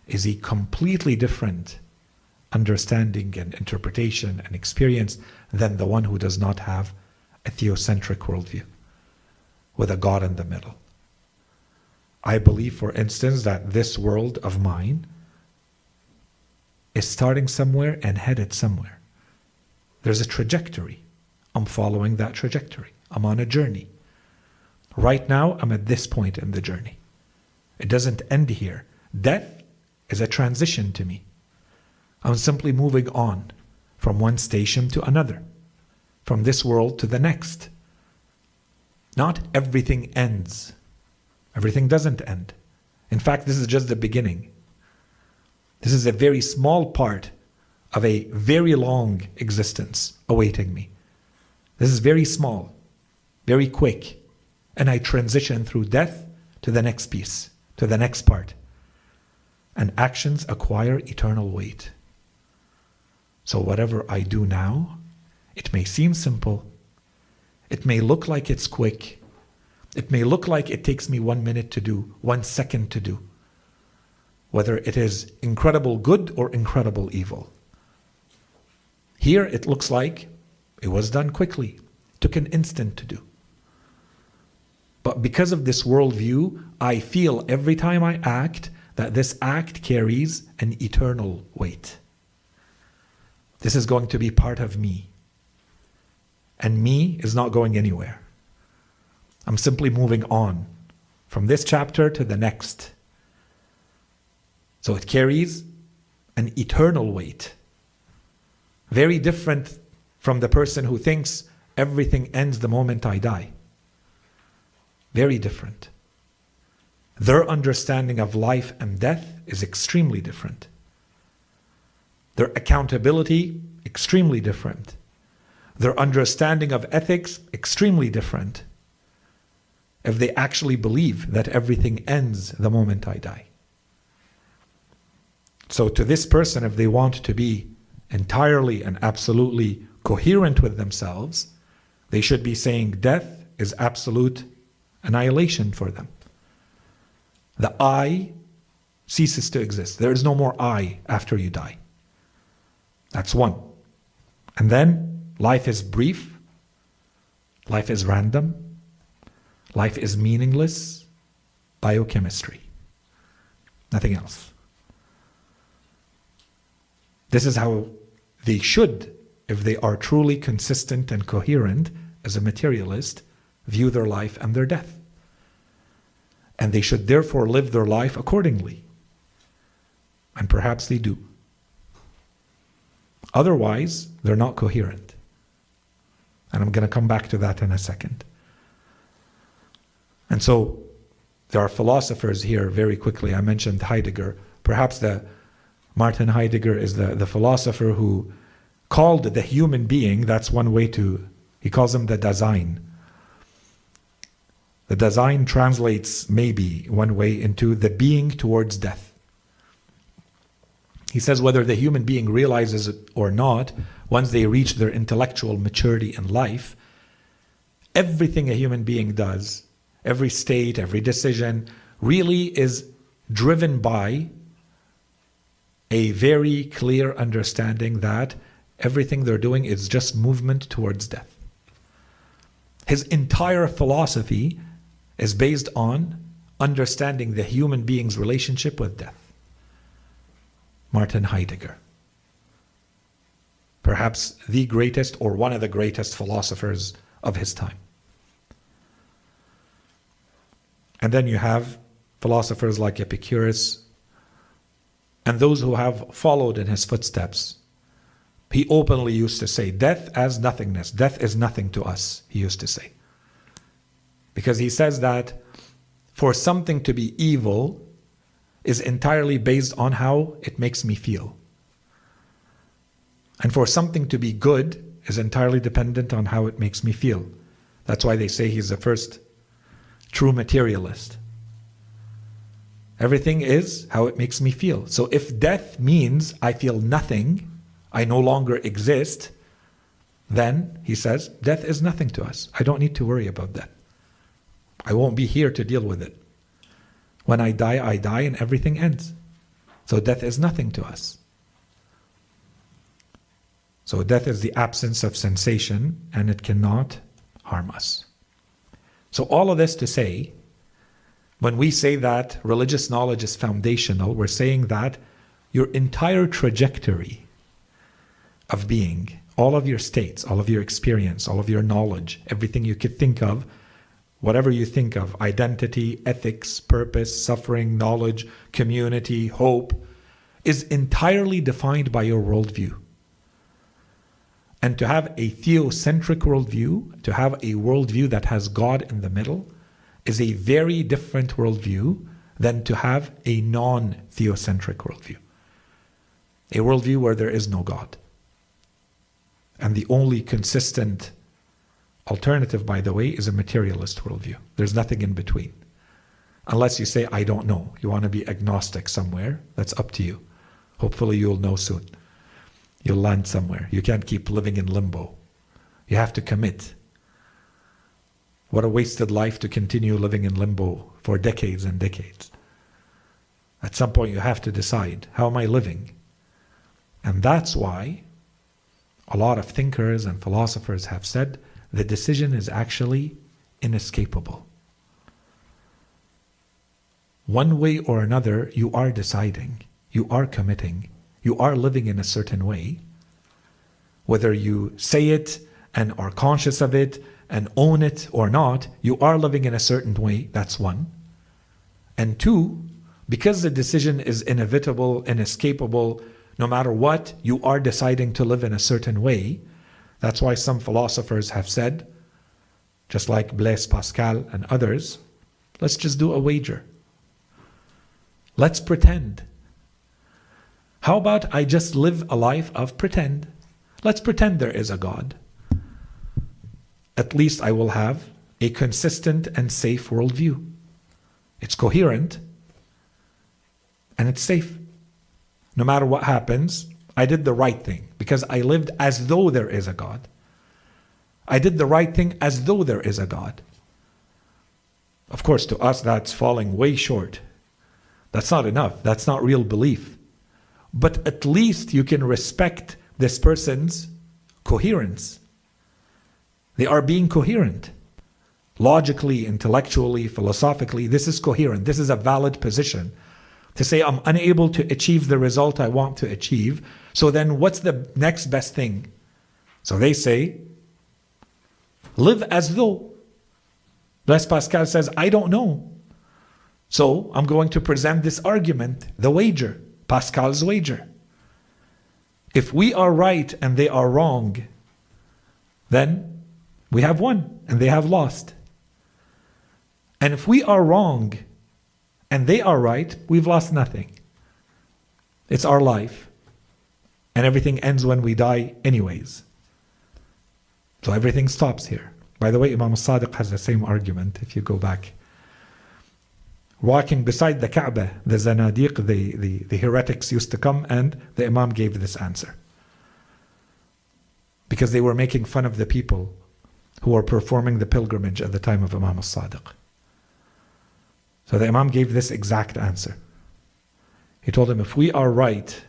is a completely different understanding and interpretation and experience than the one who does not have a theocentric worldview with a God in the middle. I believe, for instance, that this world of mine is starting somewhere and headed somewhere. There's a trajectory. I'm following that trajectory. I'm on a journey. Right now, I'm at this point in the journey. It doesn't end here. Death is a transition to me. I'm simply moving on from one station to another, from this world to the next. Not everything ends. Everything doesn't end. In fact, this is just the beginning. This is a very small part of a very long existence awaiting me. This is very small, very quick. And I transition through death to the next piece, to the next part. And actions acquire eternal weight. So whatever I do now, it may seem simple. It may look like it's quick. It may look like it takes me 1 minute to do, 1 second to do. Whether it is incredible good or incredible evil. Here it looks like it was done quickly. It took an instant to do. But because of this worldview, I feel every time I act that this act carries an eternal weight. This is going to be part of me. And me is not going anywhere. I'm simply moving on from this chapter to the next. So it carries an eternal weight. Very different from the person who thinks everything ends the moment I die. Very different. Their understanding of life and death is extremely different. Their accountability, extremely different. Their understanding of ethics, extremely different. If they actually believe that everything ends the moment I die. So to this person, if they want to be entirely and absolutely coherent with themselves, they should be saying death is absolute annihilation for them. The I ceases to exist. There is no more I after you die. That's one. And then life is brief. Life is random. Life is meaningless. Biochemistry. Nothing else. This is how they should, if they are truly consistent and coherent as a materialist, view their life and their death. And they should therefore live their life accordingly. And perhaps they do. Otherwise, they're not coherent. And I'm going to come back to that in a second. And so, there are philosophers here very quickly. I mentioned Heidegger. Perhaps Martin Heidegger is the philosopher who called the human being, that's one way he calls him the Dasein. The Dasein translates maybe one way into the being towards death. He says whether the human being realizes it or not, once they reach their intellectual maturity in life, everything a human being does, every state, every decision, really is driven by a very clear understanding that everything they're doing is just movement towards death. His entire philosophy is based on understanding the human being's relationship with death. Martin Heidegger. Perhaps the greatest or one of the greatest philosophers of his time. And then you have philosophers like Epicurus and those who have followed in his footsteps. He openly used to say, death as nothingness. Death is nothing to us, he used to say. Because he says that for something to be evil is entirely based on how it makes me feel. And for something to be good is entirely dependent on how it makes me feel. That's why they say he's the first true materialist. Everything is how it makes me feel. So if death means I feel nothing, I no longer exist, then, he says, death is nothing to us. I don't need to worry about that. I won't be here to deal with it. When I die and everything ends. So death is nothing to us. So death is the absence of sensation and it cannot harm us. So all of this to say, when we say that religious knowledge is foundational, we're saying that your entire trajectory of being, all of your states, all of your experience, all of your knowledge, everything you could think of, whatever you think of, identity, ethics, purpose, suffering, knowledge, community, hope, is entirely defined by your worldview. And to have a theocentric worldview, to have a worldview that has God in the middle, is a very different worldview than to have a non-theocentric worldview. A worldview where there is no God. And the only consistent alternative, by the way, is a materialist worldview. There's nothing in between. Unless you say, I don't know. You want to be agnostic somewhere, that's up to you. Hopefully you'll know soon. You'll land somewhere. You can't keep living in limbo. You have to commit. What a wasted life to continue living in limbo for decades and decades. At some point you have to decide, how am I living? And that's why a lot of thinkers and philosophers have said the decision is actually inescapable. One way or another, you are deciding, you are committing, you are living in a certain way. Whether you say it and are conscious of it and own it or not, you are living in a certain way, that's one. And two, because the decision is inevitable, inescapable, no matter what, you are deciding to live in a certain way. That's why some philosophers have said, just like Blaise Pascal and others, let's just do a wager. Let's pretend. How about I just live a life of pretend? Let's pretend there is a God. At least I will have a consistent and safe worldview. It's coherent and it's safe. No matter what happens, I did the right thing because I lived as though there is a God. I did the right thing as though there is a God. Of course, to us, that's falling way short. That's not enough. That's not real belief. But at least you can respect this person's coherence. They are being coherent. Logically, intellectually, philosophically, this is coherent. This is a valid position. To say I'm unable to achieve the result I want to achieve, so then what's the next best thing? So they say, live as though. Blaise Pascal says, I don't know. So I'm going to present this argument, the wager, Pascal's wager. If we are right and they are wrong, then we have won and they have lost. And if we are wrong and they are right, we've lost nothing. It's our life. And everything ends when we die anyways. So everything stops here. By the way, Imam al-Sadiq has the same argument if you go back. Walking beside the Kaaba, the Zanadiq, the heretics used to come and the Imam gave this answer. Because they were making fun of the people who were performing the pilgrimage at the time of Imam al-Sadiq. So the Imam gave this exact answer. He told him, if we are right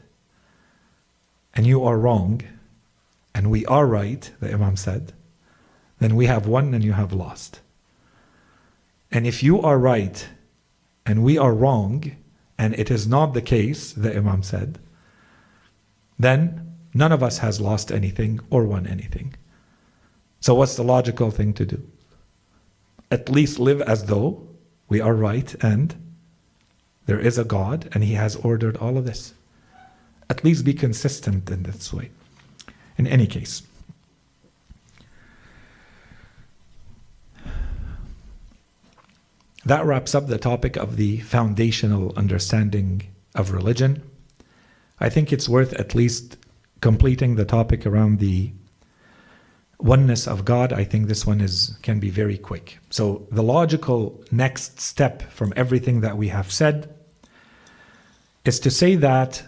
and you are wrong, and we are right, the Imam said, then we have won and you have lost. And if you are right and we are wrong, and it is not the case, the Imam said, then none of us has lost anything or won anything. So what's the logical thing to do? At least live as though we are right and there is a God and He has ordered all of this. At least be consistent in this way. In any case, that wraps up the topic of the foundational understanding of religion. I think it's worth at least completing the topic around the oneness of God. I think this one can be very quick. So the logical next step from everything that we have said is to say that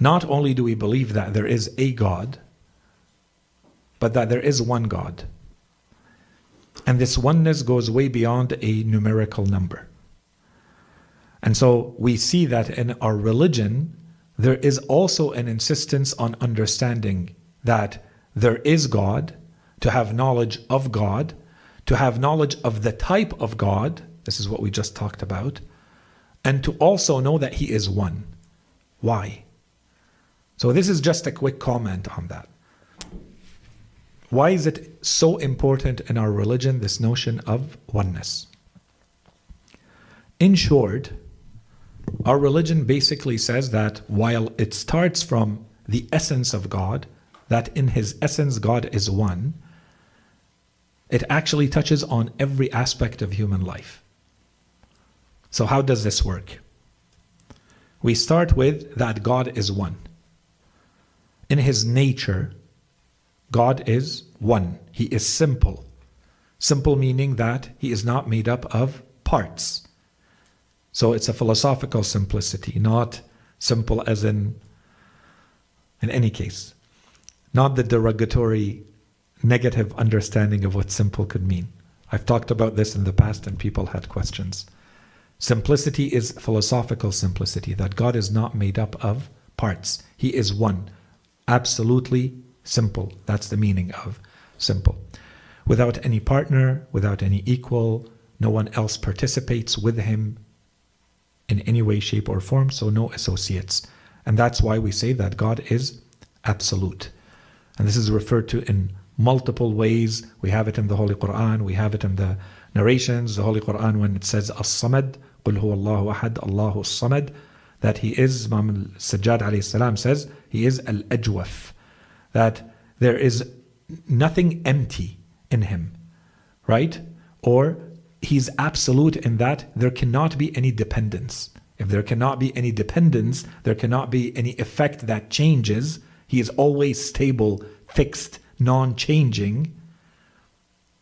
not only do we believe that there is a God, but that there is one God. And this oneness goes way beyond a numerical number. And so we see that in our religion, there is also an insistence on understanding that there is God, to have knowledge of God, to have knowledge of the type of God, this is what we just talked about, and to also know that He is one. Why? So this is just a quick comment on that. Why is it so important in our religion, this notion of oneness? In short, our religion basically says that while it starts from the essence of God, that in His essence God is one, it actually touches on every aspect of human life. So how does this work? We start with that God is one. In His nature, God is one. He is simple. Simple meaning that He is not made up of parts. So it's a philosophical simplicity, not simple as in any case, not the derogatory negative understanding of what simple could mean. I've talked about this in the past and people had questions. Simplicity is philosophical simplicity, that God is not made up of parts. He is one. Absolutely simple. That's the meaning of simple. Without any partner, without any equal, no one else participates with Him in any way, shape, or form, so no associates. And that's why we say that God is absolute. And this is referred to in multiple ways. We have it in the Holy Quran, we have it in the narrations. The Holy Quran, when it says As-Samad, Qul huwa Allahu ahad, Allahu as-Samad, that He is, Imam al-Sajjad alayhi salam says, He is al-Ajwaf, that there is nothing empty in Him, right? Or He's absolute in that there cannot be any dependence. If there cannot be any dependence, there cannot be any effect that changes. He is always stable, fixed, non-changing.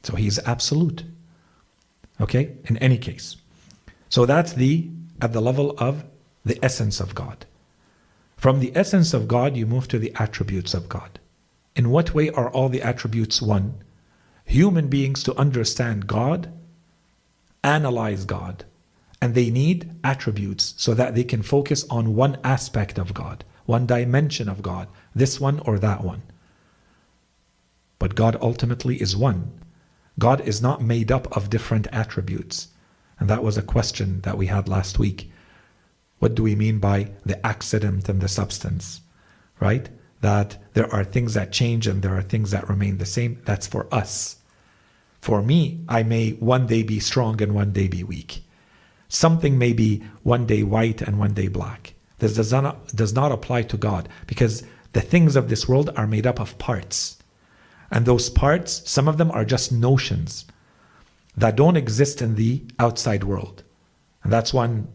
So He is absolute. Okay? In any case. So that's at the level of the essence of God. From the essence of God, you move to the attributes of God. In what way are all the attributes one? Human beings, to understand God, analyze God, and they need attributes so that they can focus on one aspect of God, one dimension of God, this one or that one. But God ultimately is one. God is not made up of different attributes. And that was a question that we had last week. What do we mean by the accident and the substance? Right? That there are things that change and there are things that remain the same. That's for us. For me, I may one day be strong and one day be weak. Something may be one day white and one day black. This does not apply to God, because the things of this world are made up of parts. And those parts, some of them are just notions that don't exist in the outside world. And that's when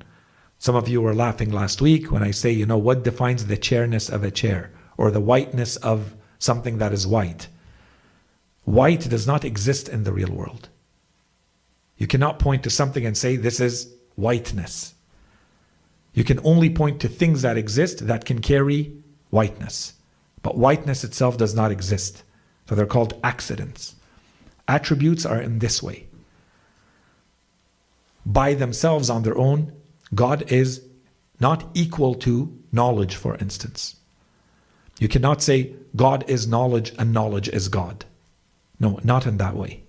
some of you were laughing last week when I say, what defines the chairness of a chair or the whiteness of something that is white? White does not exist in the real world. You cannot point to something and say this is whiteness. You can only point to things that exist that can carry whiteness. But whiteness itself does not exist. So they're called accidents. Attributes are in this way. By themselves on their own, God is not equal to knowledge, for instance. You cannot say God is knowledge and knowledge is God. No, not in that way.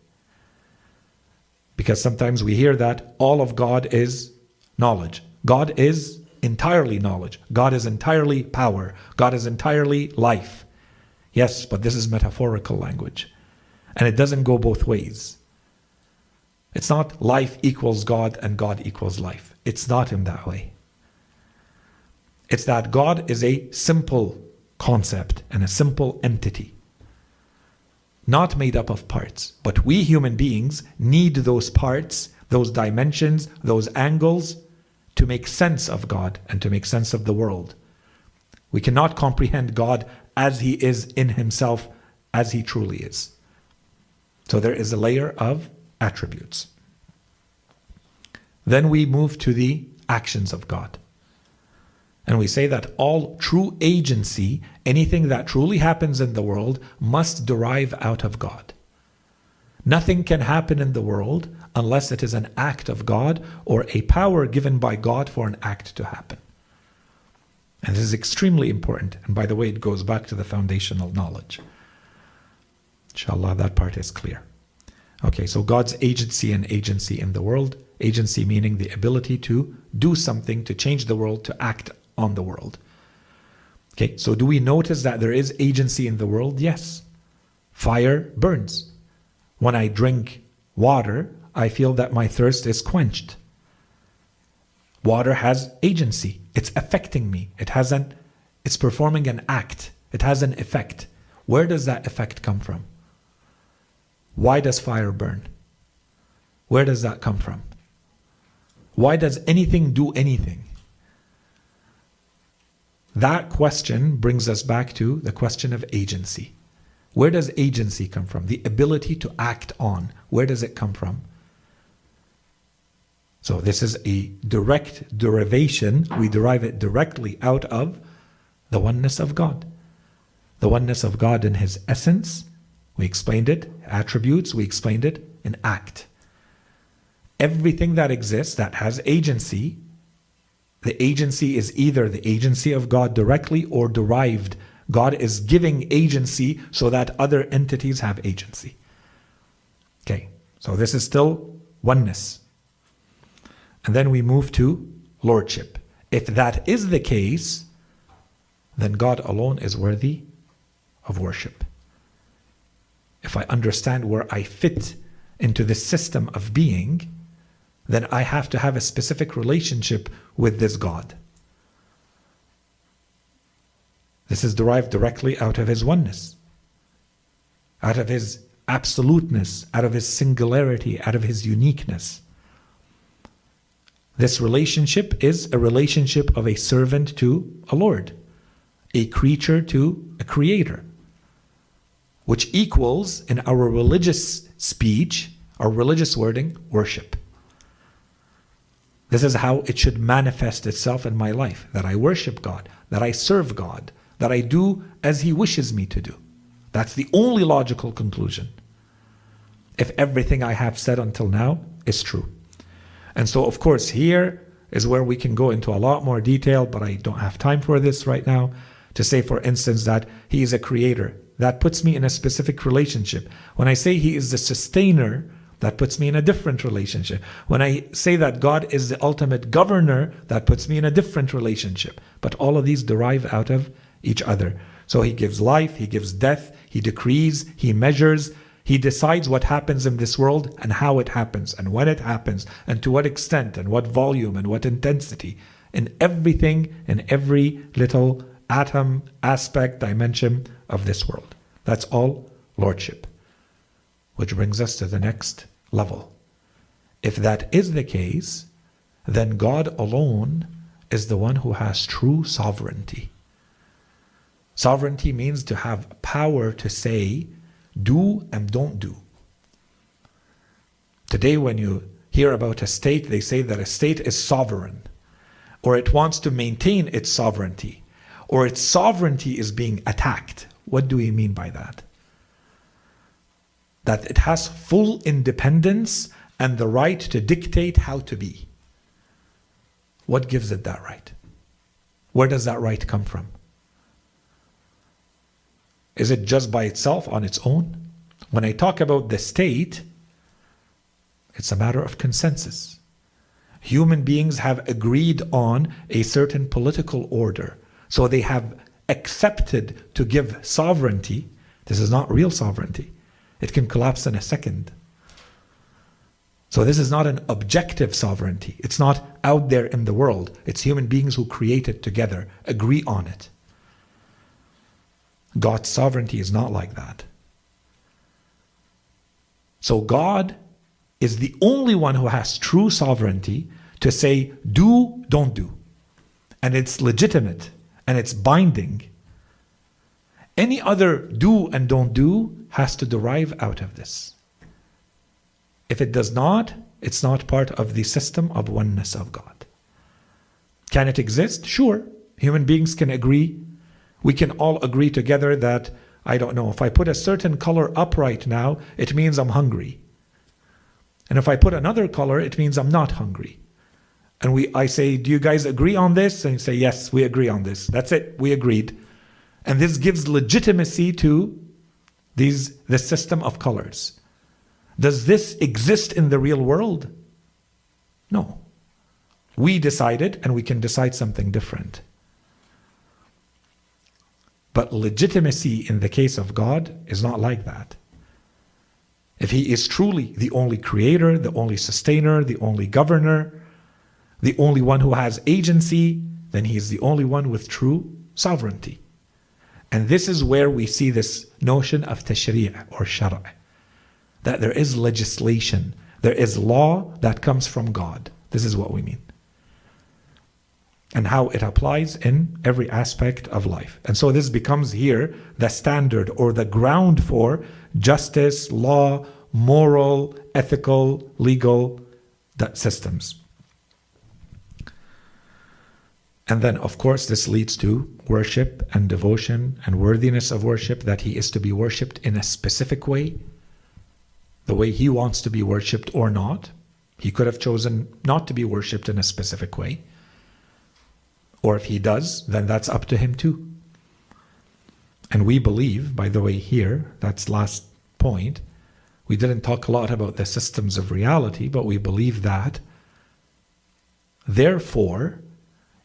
Because sometimes we hear that all of God is knowledge. God is entirely knowledge. God is entirely power. God is entirely life. Yes, but this is metaphorical language. And it doesn't go both ways. It's not life equals God and God equals life. It's not in that way. It's that God is a simple concept and a simple entity, not made up of parts. But we human beings need those parts, those dimensions, those angles to make sense of God and to make sense of the world. We cannot comprehend God as He is in Himself, as He truly is. So there is a layer of attributes. Then we move to the actions of God. And we say that all true agency, anything that truly happens in the world, must derive out of God. Nothing can happen in the world unless it is an act of God or a power given by God for an act to happen. And this is extremely important. And by the way, it goes back to the foundational knowledge. Inshallah, that part is clear. Okay, so God's agency and agency in the world Agency meaning the ability to do something, to change the world, to act on the world. Okay, so do we notice that there is agency in the world? Yes. Fire burns. When I drink water, I feel that my thirst is quenched. Water has agency. It's affecting me. It's performing an act. It has an effect. Where does that effect come from? Why does fire burn? Where does that come from? Why does anything do anything? That question brings us back to the question of agency. Where does agency come from? The ability to act on. Where does it come from? So this is a direct derivation. We derive it directly out of the oneness of God. The oneness of God in His essence, we explained it, attributes, we explained it in act. Everything that exists that has agency, the agency is either the agency of God directly or derived. God is giving agency so that other entities have agency. Okay, so this is still oneness. And then we move to lordship. If that is the case, then God alone is worthy of worship. If I understand where I fit into this system of being, then I have to have a specific relationship with this God. This is derived directly out of His oneness, out of His absoluteness, out of His singularity, out of His uniqueness. This relationship is a relationship of a servant to a Lord, a creature to a creator, which equals, in our religious speech, our religious wording, worship. This is how it should manifest itself in my life, that I worship God, that I serve God, that I do as He wishes me to do. That's the only logical conclusion, if everything I have said until now is true. And so, of course, here is where we can go into a lot more detail, but I don't have time for this right now, to say, for instance, that He is a creator. That puts me in a specific relationship. When I say He is the sustainer, that puts me in a different relationship. When I say that God is the ultimate governor, that puts me in a different relationship. But all of these derive out of each other. So He gives life, He gives death, He decrees, He measures, He decides what happens in this world and how it happens and when it happens and to what extent and what volume and what intensity. In everything, in every little atom, aspect, dimension of this world. That's all lordship. Which brings us to the next level. If that is the case, then God alone is the one who has true sovereignty. Sovereignty means to have power to say, do and don't do. Today when you hear about a state, they say that a state is sovereign, or it wants to maintain its sovereignty, or its sovereignty is being attacked. What do we mean by that? That it has full independence and the right to dictate how to be. What gives it that right? Where does that right come from? Is it just by itself on its own? When I talk about the state, it's a matter of consensus. Human beings have agreed on a certain political order. So they have accepted to give sovereignty. This is not real sovereignty. It can collapse in a second. So this is not an objective sovereignty. It's not out there in the world. It's human beings who create it together, agree on it. God's sovereignty is not like that. So God is the only one who has true sovereignty to say, do, don't do. And it's legitimate and it's binding. Any other do and don't do has to derive out of this. If it does not, it's not part of the system of oneness of God. Can it exist? Sure. Human beings can agree. We can all agree together that, I don't know, if I put a certain color up right now, it means I'm hungry. And if I put another color, it means I'm not hungry. And I say, do you guys agree on this? And you say, yes, we agree on this. That's it, we agreed. And this gives legitimacy to the system of colors. Does this exist in the real world? No. We decided, and we can decide something different. But legitimacy in the case of God is not like that. If He is truly the only creator, the only sustainer, the only governor, the only one who has agency, then He is the only one with true sovereignty. And this is where we see this notion of tashri' or shara', that there is legislation, there is law that comes from God. This is what we mean. And how it applies in every aspect of life. And so this becomes here the standard or the ground for justice, law, moral, ethical, legal systems. And then, of course, this leads to worship and devotion and worthiness of worship, that He is to be worshipped in a specific way, the way He wants to be worshipped or not. He could have chosen not to be worshipped in a specific way. Or if He does, then that's up to Him too. And we believe, by the way, here, that's last point, we didn't talk a lot about the systems of reality, but we believe that, therefore,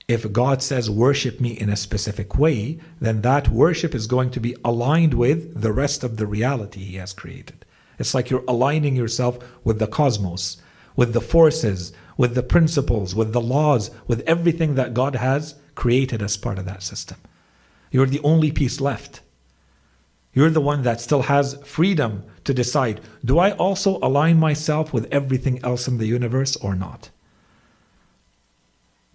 if God says, worship me in a specific way, then that worship is going to be aligned with the rest of the reality He has created. It's like you're aligning yourself with the cosmos, with the forces, with the principles, with the laws, with everything that God has created as part of that system. You're the only piece left. You're the one that still has freedom to decide, do I also align myself with everything else in the universe or not?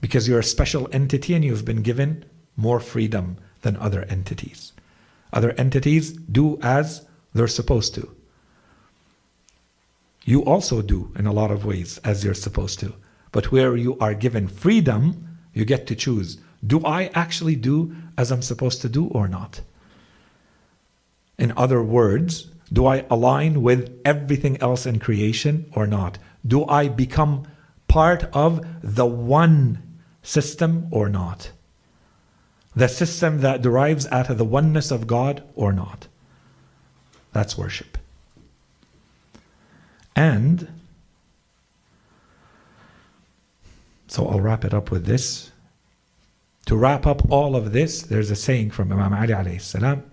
Because you're a special entity and you've been given more freedom than other entities. Other entities do as they're supposed to. You also do in a lot of ways as you're supposed to. But where you are given freedom, you get to choose. Do I actually do as I'm supposed to do or not? In other words, do I align with everything else in creation or not? Do I become part of the one system or not? The system that derives out of the oneness of God or not? That's worship. And so I'll wrap it up with this. To wrap up all of this, there's a saying from Imam Ali alayhi salam.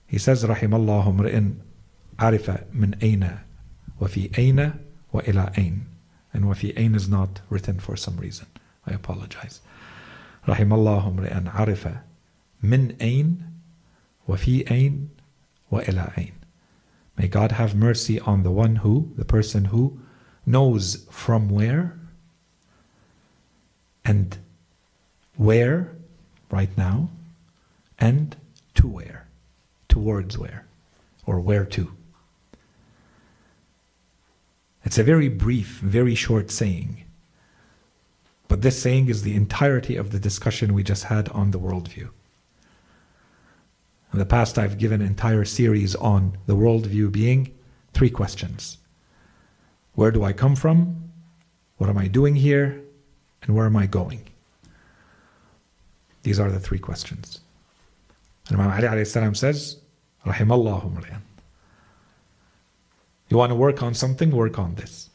He says, رحم الله امرئ عرف من أين وفي أين وإلى أين. And وفي أين is not written for some reason. I apologize. رحم الله امرئ عرف من أين وفي أين وإلى أين. May God have mercy on the one who, the person who knows from where and where right now and to where, towards where, or where to. It's a very brief, very short saying. But this saying is the entirety of the discussion we just had on the worldview. In the past, I've given an entire series on the worldview being 3 questions. Where do I come from? What am I doing here? And where am I going? These are the 3 questions. And Imam Ali alayhi salam says, Rahimallahu mri'an. You want to work on something? Work on this.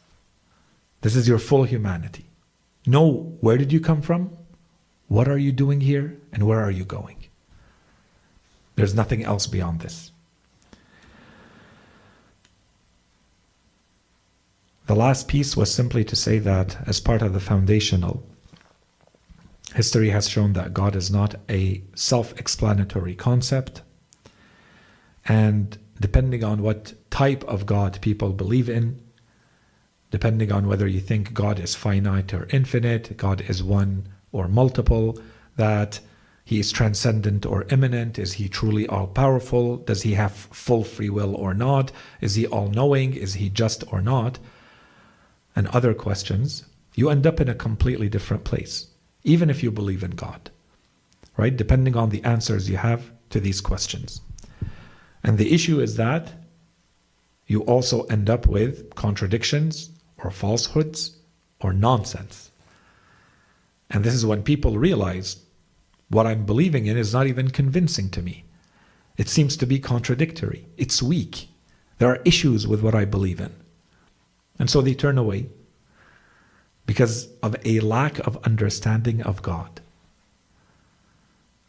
This is your full humanity. Know where did you come from? What are you doing here? And where are you going? There's nothing else beyond this. The last piece was simply to say that as part of the foundational, history has shown that God is not a self-explanatory concept. And depending on what type of God people believe in, depending on whether you think God is finite or infinite, God is one or multiple, that He is transcendent or immanent, is He truly all-powerful, does He have full free will or not, is He all-knowing, is He just or not, and other questions, you end up in a completely different place, even if you believe in God, right? Depending on the answers you have to these questions. And the issue is that you also end up with contradictions or falsehoods or nonsense. And this is when people realize what I'm believing in is not even convincing to me. It seems to be contradictory. It's weak. There are issues with what I believe in. And so they turn away. because of a lack of understanding of God.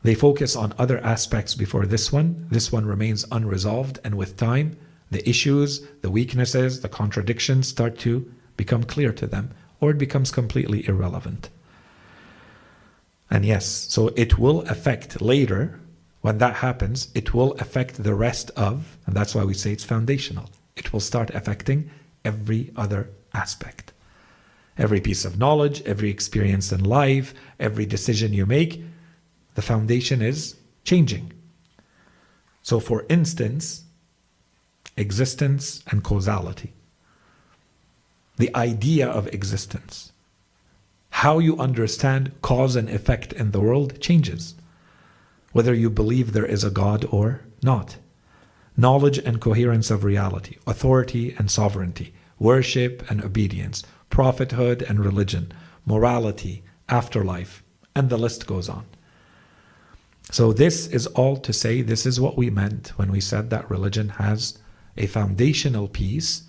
They focus on other aspects before this one. This one remains unresolved, and with time, the issues, the weaknesses, the contradictions start to become clear to them, or it becomes completely irrelevant. And yes, so it will affect later, when that happens, it will affect the rest of, and that's why we say it's foundational. It will start affecting every other aspect. Every piece of knowledge, every experience in life, every decision you make, the foundation is changing. So for instance, existence and causality. The idea of existence. How you understand cause and effect in the world changes, whether you believe there is a God or not. Knowledge and coherence of reality, authority and sovereignty, worship and obedience, prophethood and religion, morality, afterlife, and the list goes on. So this is all to say, this is what we meant when we said that religion has a foundational piece,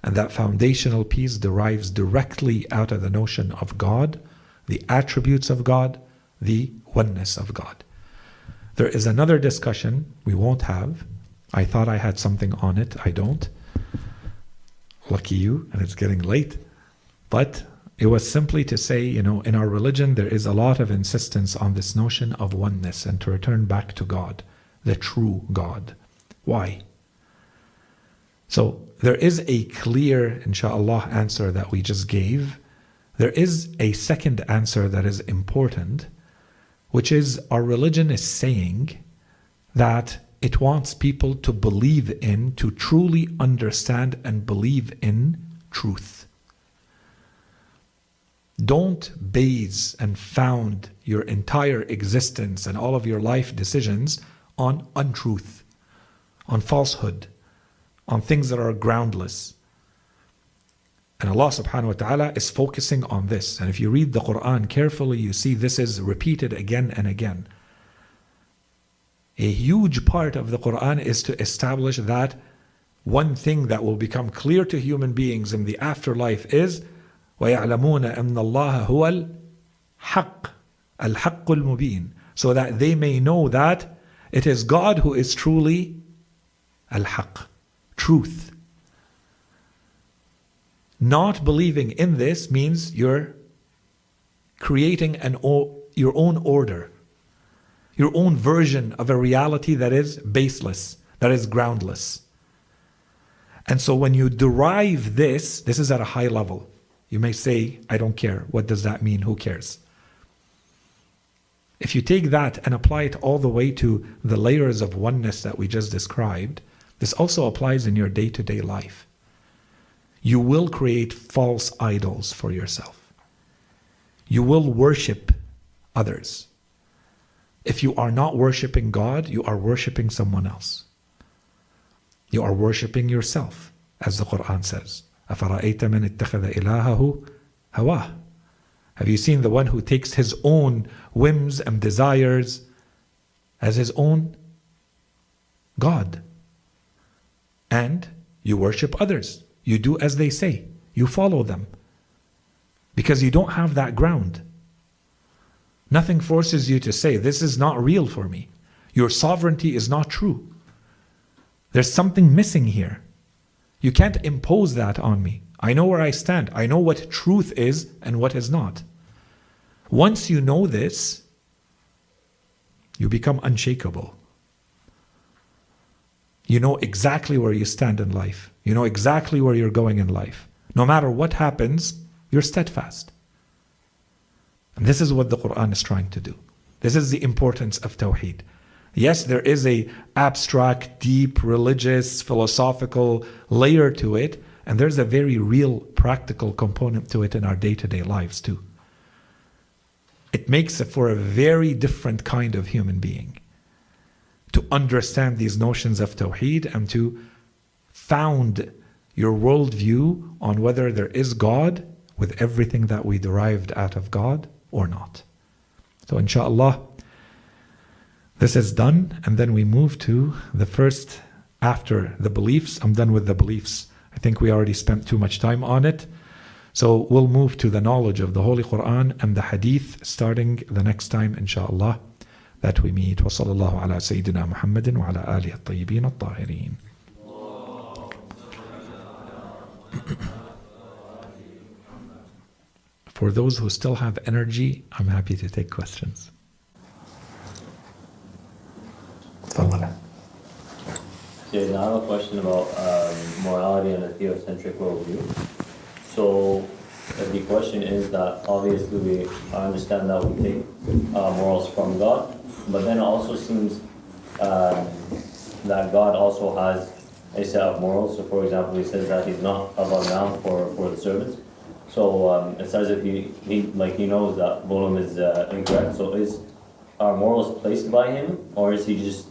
and that foundational piece derives directly out of the notion of God, the attributes of God, the oneness of God. There is another discussion we won't have. I thought I had something on it. I don't. Lucky you, and it's getting late. But it was simply to say, in our religion, there is a lot of insistence on this notion of oneness and to return back to God, the true God. Why? So there is a clear, inshallah, answer that we just gave. There is a second answer that is important, which is our religion is saying that it wants people to believe in, to truly understand and believe in truth. Don't base and found your entire existence and all of your life decisions on untruth, on falsehood, on things that are groundless. And Allah subhanahu wa ta'ala is focusing on this. And if you read the Quran carefully, you see this is repeated again and again. A huge part of the Quran is to establish that one thing that will become clear to human beings in the afterlife is وَيَعْلَمُونَ أَنَّ اللَّهَ هُوَ الْحَقِّ الْحَقُّ الْمُبِينَ, so that they may know that it is God who is truly al-haq, truth. Not believing in this means you're creating your own order, your own version of a reality that is baseless, that is groundless. And so when you derive this is at a high level. You may say, I don't care. What does that mean? Who cares? If you take that and apply it all the way to the layers of oneness that we just described, this also applies in your day-to-day life. You will create false idols for yourself. You will worship others. If you are not worshiping God, you are worshiping someone else. You are worshiping yourself, as the Quran says. أَفَرَأَيْتَ مَنِ اتَّخَذَ إِلَهَهُ هَوَاهُ. Have you seen the one who takes his own whims and desires as his own God? And you worship others. You do as they say. You follow them. Because you don't have that ground. Nothing forces you to say, this is not real for me. Your sovereignty is not true. There's something missing here. You can't impose that on me. I know where I stand. I know what truth is and what is not. Once you know this, you become unshakable. You know exactly where you stand in life. You know exactly where you're going in life. No matter what happens, you're steadfast. And this is what the Quran is trying to do. This is the importance of Tawheed. Yes, there is a abstract, deep, religious, philosophical layer to it, and there's a very real, practical component to it in our day-to-day lives too. It makes it for a very different kind of human being to understand these notions of Tawheed and to found your worldview on whether there is God with everything that we derived out of God or not. So inshallah, this is done, and then we move to the first, after the beliefs. I'm done with the beliefs. I think we already spent too much time on it. So we'll move to the knowledge of the Holy Quran and the Hadith starting the next time, inshallah, that we meet. وصلى الله على سيدنا محمد وعلى آله الطيبين الطاهرين. For those who still have energy, I'm happy to take questions. تفضل. Sayid, I have a question about morality and a theocentric worldview. So the question is that obviously I understand that we take morals from God, but then it also seems that God also has a set of morals. So for example, he says that he's not above now for the servants. So it's as if he knows that Bolum is incorrect. So is our morals placed by him, or is he just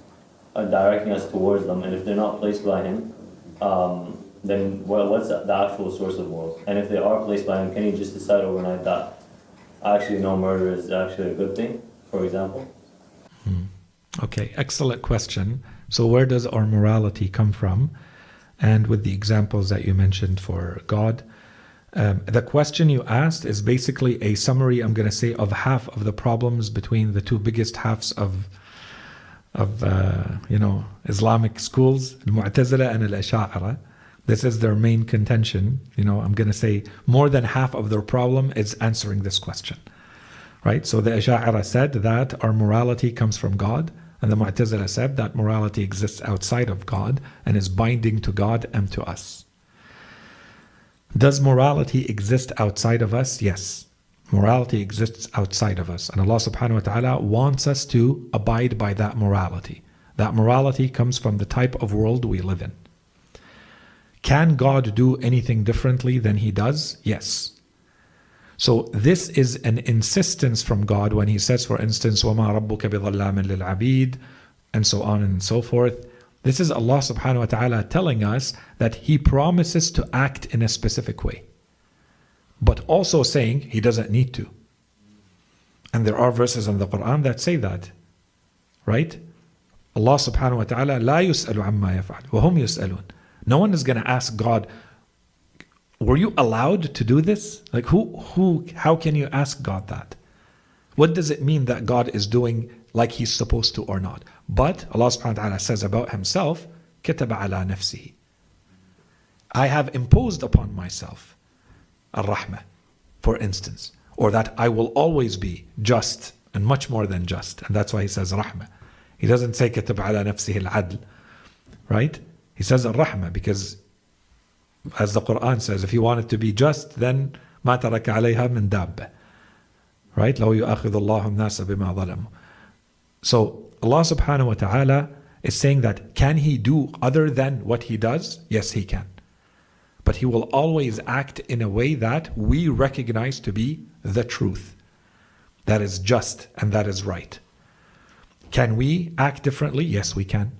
directing us towards them? And if they're not placed by him, then what's the actual source of morals? And if they are placed by him, can he just decide overnight that actually no murder is actually a good thing, for example? Okay, excellent question. So where does our morality come from? And with the examples that you mentioned for God, the question you asked is basically a summary, I'm going to say, of half of the problems between the two biggest halves of Islamic schools, Al-Mu'tazila and Al-Asha'ira. This is their main contention. I'm going to say more than half of their problem is answering this question. Right? So the Asha'ira said that our morality comes from God, and the Mu'tazila said that morality exists outside of God and is binding to God and to us. Does morality exist outside of us? Yes. Morality exists outside of us. And Allah subhanahu wa ta'ala wants us to abide by that morality. That morality comes from the type of world we live in. Can God do anything differently than He does? Yes. So this is an insistence from God when He says, for instance, وَمَا رَبُّكَ بِظَلَّامٍ لِلْعَبِيدِ, and so on and so forth. This is Allah subhanahu wa ta'ala telling us that He promises to act in a specific way, but also saying He doesn't need to. And there are verses in the Quran that say that, right? Allah subhanahu wa ta'ala لا يسأل عما يفعل وهم يسألون. No one is going to ask God, were you allowed to do this? Like how can you ask God that? What does it mean that God is doing like He's supposed to or not? But Allah subhanahu wa ta'ala says about Himself, كتب على نفسه. I have imposed upon myself Ar-Rahmah, for instance, or that I will always be just and much more than just. And that's why He says Rahmah. He doesn't say كتب على نفسه العدل, right? He says Ar-Rahmah because, as the Quran says, if He wanted to be just, then ما ترك عليها من دابة, right? لو يؤاخذ الله الناس بما ظلموا. So Allah subhanahu wa ta'ala is saying that can He do other than what He does? Yes, He can. But He will always act in a way that we recognize to be the truth. That is just and that is right. Can we act differently? Yes, we can.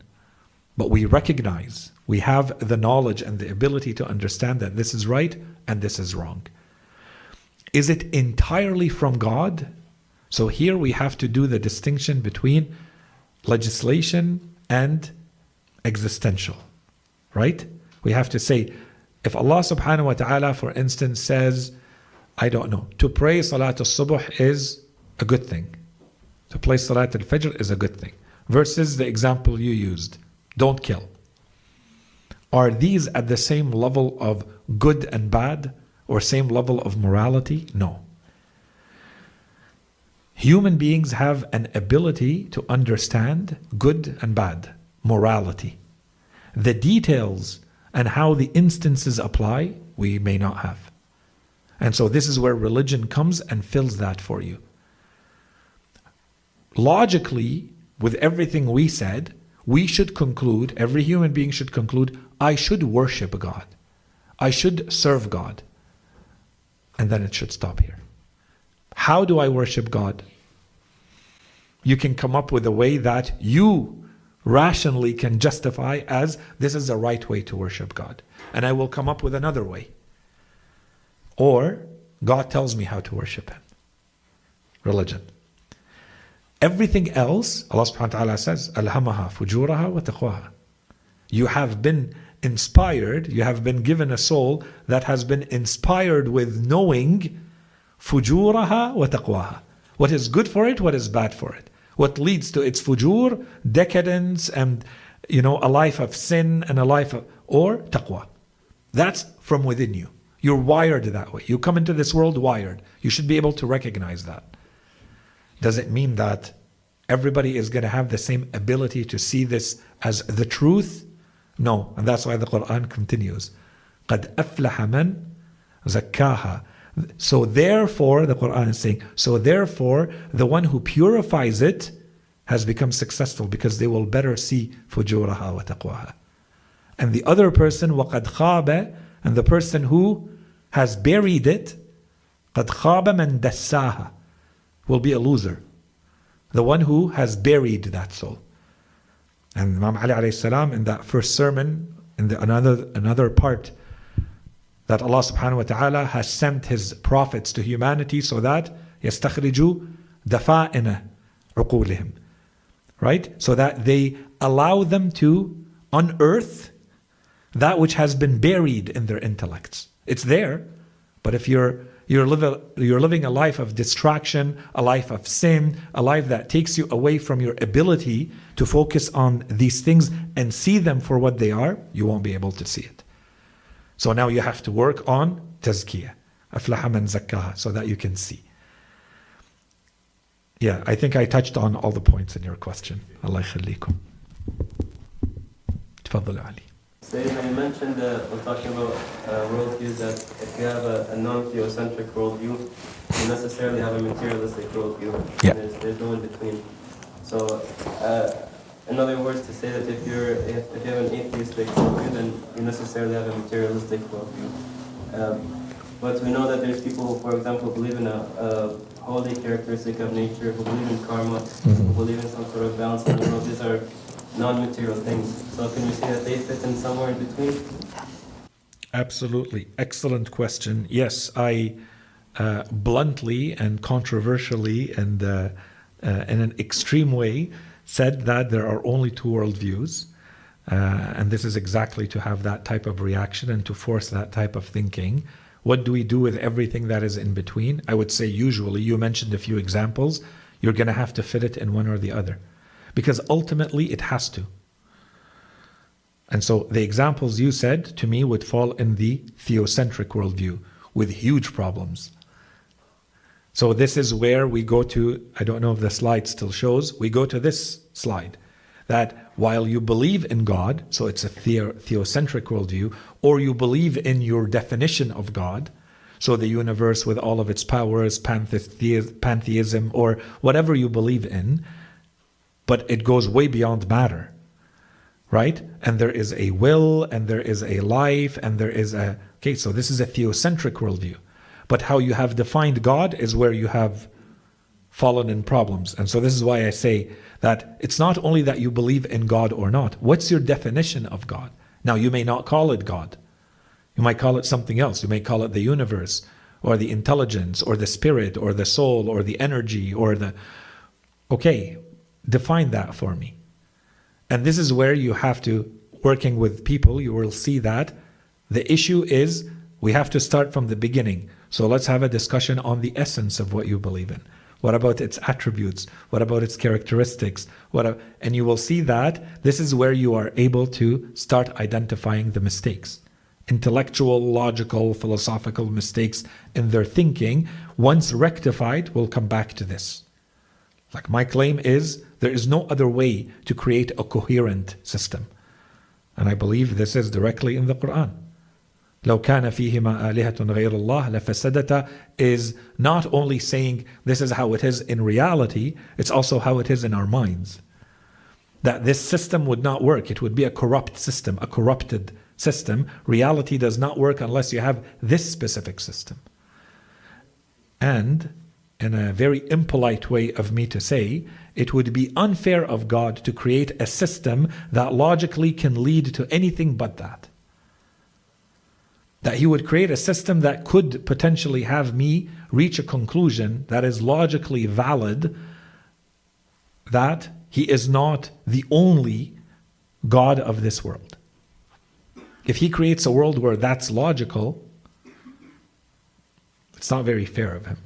But we recognize, we have the knowledge and the ability to understand that this is right and this is wrong. Is it entirely from God? So here we have to do the distinction between legislation and existential, right? We have to say, if Allah subhanahu wa ta'ala, for instance, says, I don't know, to pray Salat al-Subuh is a good thing. To play Salat al-Fajr is a good thing. Versus the example you used, don't kill. Are these at the same level of good and bad or same level of morality? No. Human beings have an ability to understand good and bad, morality. The details and how the instances apply, we may not have. And so this is where religion comes and fills that for you. Logically, with everything we said, we should conclude, every human being should conclude, I should worship God. I should serve God. And then it should stop here. How do I worship God? You can come up with a way that you rationally can justify as this is the right way to worship God. And I will come up with another way. Or God tells me how to worship Him. Religion. Everything else, Allah subhanahu wa ta'ala says, أَلْهَمَهَا فُجُورَهَا وَتَقْوَاهَا. You have been inspired, you have been given a soul that has been inspired with knowing fujuraha wa taqwaha. What is good for it, what is bad for it. What leads to its fujur, decadence, and a life of sin and a life of, or taqwa. That's from within you. You're wired that way. You come into this world wired. You should be able to recognize that. Does it mean that everybody is going to have the same ability to see this as the truth? No. And that's why the Quran continues. قَدْ أَفْلَحَ مَنْ زَكَّاهَا. So therefore, the Quran is saying, so therefore, the one who purifies it has become successful because they will better see fujuraha wa taqwaha. And the other person, وَقَدْ خَابَ, and the person who has buried it, قَدْ خَابَ مَنْ دَسَّاهَا, will be a loser. The one who has buried that soul. And Imam Ali alayhi salam, in that first sermon, in the another part, that Allah subhanahu wa ta'ala has sent His prophets to humanity so that يَسْتَخْرِجُوا دَفَائِنَ عُقُولِهِمْ, right? So that they allow them to unearth that which has been buried in their intellects. It's there, but if you're living a life of distraction, a life of sin, a life that takes you away from your ability to focus on these things and see them for what they are, you won't be able to see it. So now you have to work on tazkiyah, aflaha man zakkaha, so that you can see. Yeah, I think I touched on all the points in your question. Allah yakhallikum. Tfaddal Ali. Sayid, you mentioned when talking about worldviews that if you have a non-theocentric worldview, you necessarily have a materialistic worldview. Yeah. There's no in between. So, in other words, to say that if you have an atheistic worldview, then you necessarily have a materialistic worldview. But we know that there's people who, for example, believe in a holy characteristic of nature, who believe in karma, who believe in some sort of balance in the world. These are non-material things. So can you say that they fit in somewhere in between? Absolutely. Excellent question. Yes, I bluntly and controversially and in an extreme way said that there are only two worldviews. And this is exactly to have that type of reaction and to force that type of thinking. What do we do with everything that is in between? I would say usually, you mentioned a few examples, you're going to have to fit it in one or the other. Because ultimately it has to. And so the examples you said to me would fall in the theocentric worldview with huge problems. So this is where we go to, I don't know if the slide still shows, we go to this slide. That while you believe in God, so it's a theocentric worldview, or you believe in your definition of God, so the universe with all of its powers, pantheism, or whatever you believe in, but it goes way beyond matter, right? And there is a will, and there is a life, and there is a... Okay, so this is a theocentric worldview. But how you have defined God is where you have fallen in problems. And so this is why I say that it's not only that you believe in God or not. What's your definition of God? Now, you may not call it God. You might call it something else. You may call it the universe, or the intelligence, or the spirit, or the soul, or the energy, or the... Okay, define that for me. And this is where you have to, working with people, you will see that the issue is we have to start from the beginning. So let's have a discussion on the essence of what you believe in. What about its attributes? What about its characteristics? And you will see that this is where you are able to start identifying the mistakes. Intellectual, logical, philosophical mistakes in their thinking, once rectified, will come back to this. Like my claim is, there is no other way to create a coherent system. And I believe this is directly in the Quran. لو كان فيهما آلهة غير الله لفسدتا is not only saying this is how it is in reality, it's also how it is in our minds. That this system would not work. It would be a corrupt system, a corrupted system. Reality does not work unless you have this specific system. And in a very impolite way of me to say, it would be unfair of God to create a system that logically can lead to anything but that. That He would create a system that could potentially have me reach a conclusion that is logically valid, that He is not the only God of this world. if he creates a world where that's logical, it's not very fair of him.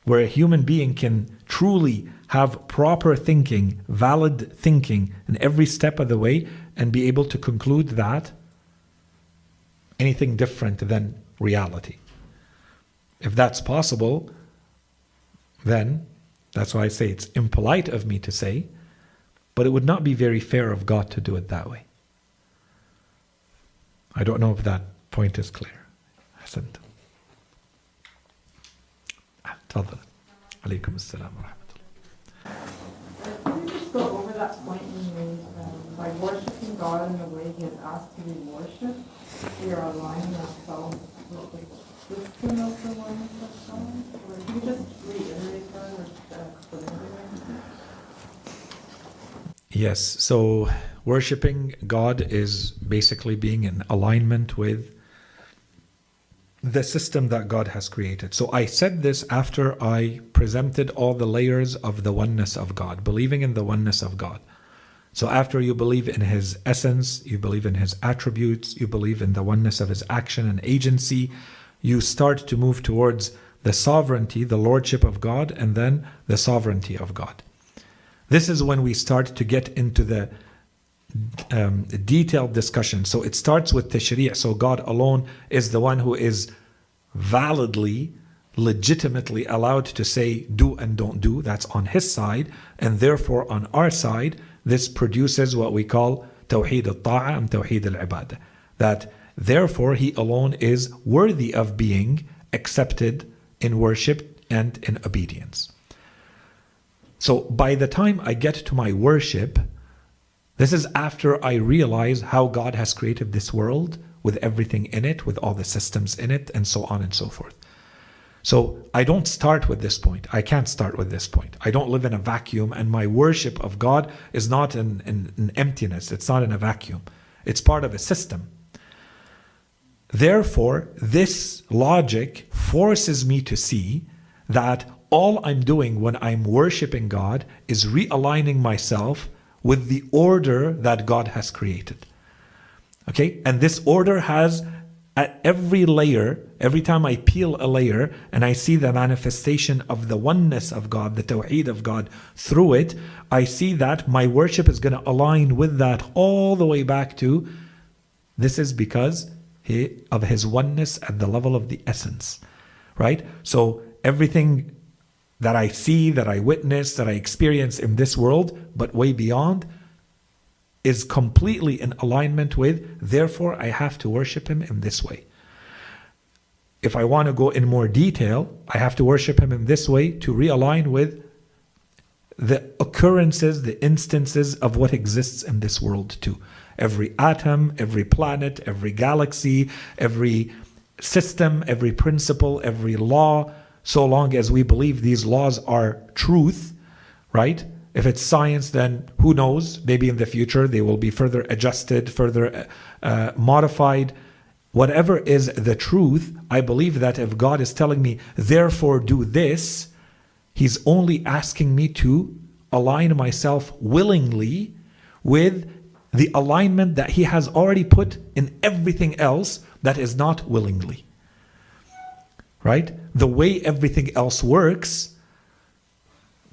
Where a human being can truly have proper thinking, valid thinking in every step of the way, and be able to conclude that anything different than reality. If that's possible, then that's why I say it's impolite of me to say, but it would not be very fair of God to do it that way. I don't know if that point is clear. Hasn't. تفضل. عليكم السلام ورحمة الله. Can you just go over that point you made by worshiping God in the way He has asked to be worshipped? We are aligning ourselves with the system of the oneness of God? Or can you just reiterate that or explain it? Yes, so worshiping God is basically being in alignment with the system that God has created. So I said this after I presented all the layers of the oneness of God, believing in the oneness of God. So after you believe in His essence, you believe in His attributes, you believe in the oneness of His action and agency, you start to move towards the sovereignty, the lordship of God, and then the sovereignty of God. This is when we start to get into the detailed discussion. So it starts with tashri'. So God alone is the one who is validly, legitimately allowed to say do and don't do. That's on His side. And therefore on our side, this produces what we call tawheed al-ta'a and tawheed al-ibadah. That therefore He alone is worthy of being accepted in worship and in obedience. So by the time I get to my worship, this is after I realize how God has created this world with everything in it, with all the systems in it, and so on and so forth. So I don't start with this point. I can't start with this point. I don't live in a vacuum, and my worship of God is not in emptiness. It's not in a vacuum. It's part of a system. Therefore, this logic forces me to see that all I'm doing when I'm worshiping God is realigning myself with the order that God has created. Okay? And this order has, at every layer, every time I peel a layer and I see the manifestation of the oneness of God, the tawheed of God through it, I see that my worship is going to align with that all the way back to, this is because of His oneness at the level of the essence. Right? So everything that I see, that I witness, that I experience in this world, but way beyond, is completely in alignment with, therefore I have to worship Him in this way. If I want to go in more detail, I have to worship Him in this way to realign with the occurrences, the instances of what exists in this world too. Every atom, every planet, every galaxy, every system, every principle, every law, so long as we believe these laws are truth, right? If it's science, then who knows? Maybe in the future they will be further adjusted, further modified. Whatever is the truth, I believe that if God is telling me, therefore do this, He's only asking me to align myself willingly with the alignment that He has already put in everything else that is not willingly. Right? The way everything else works,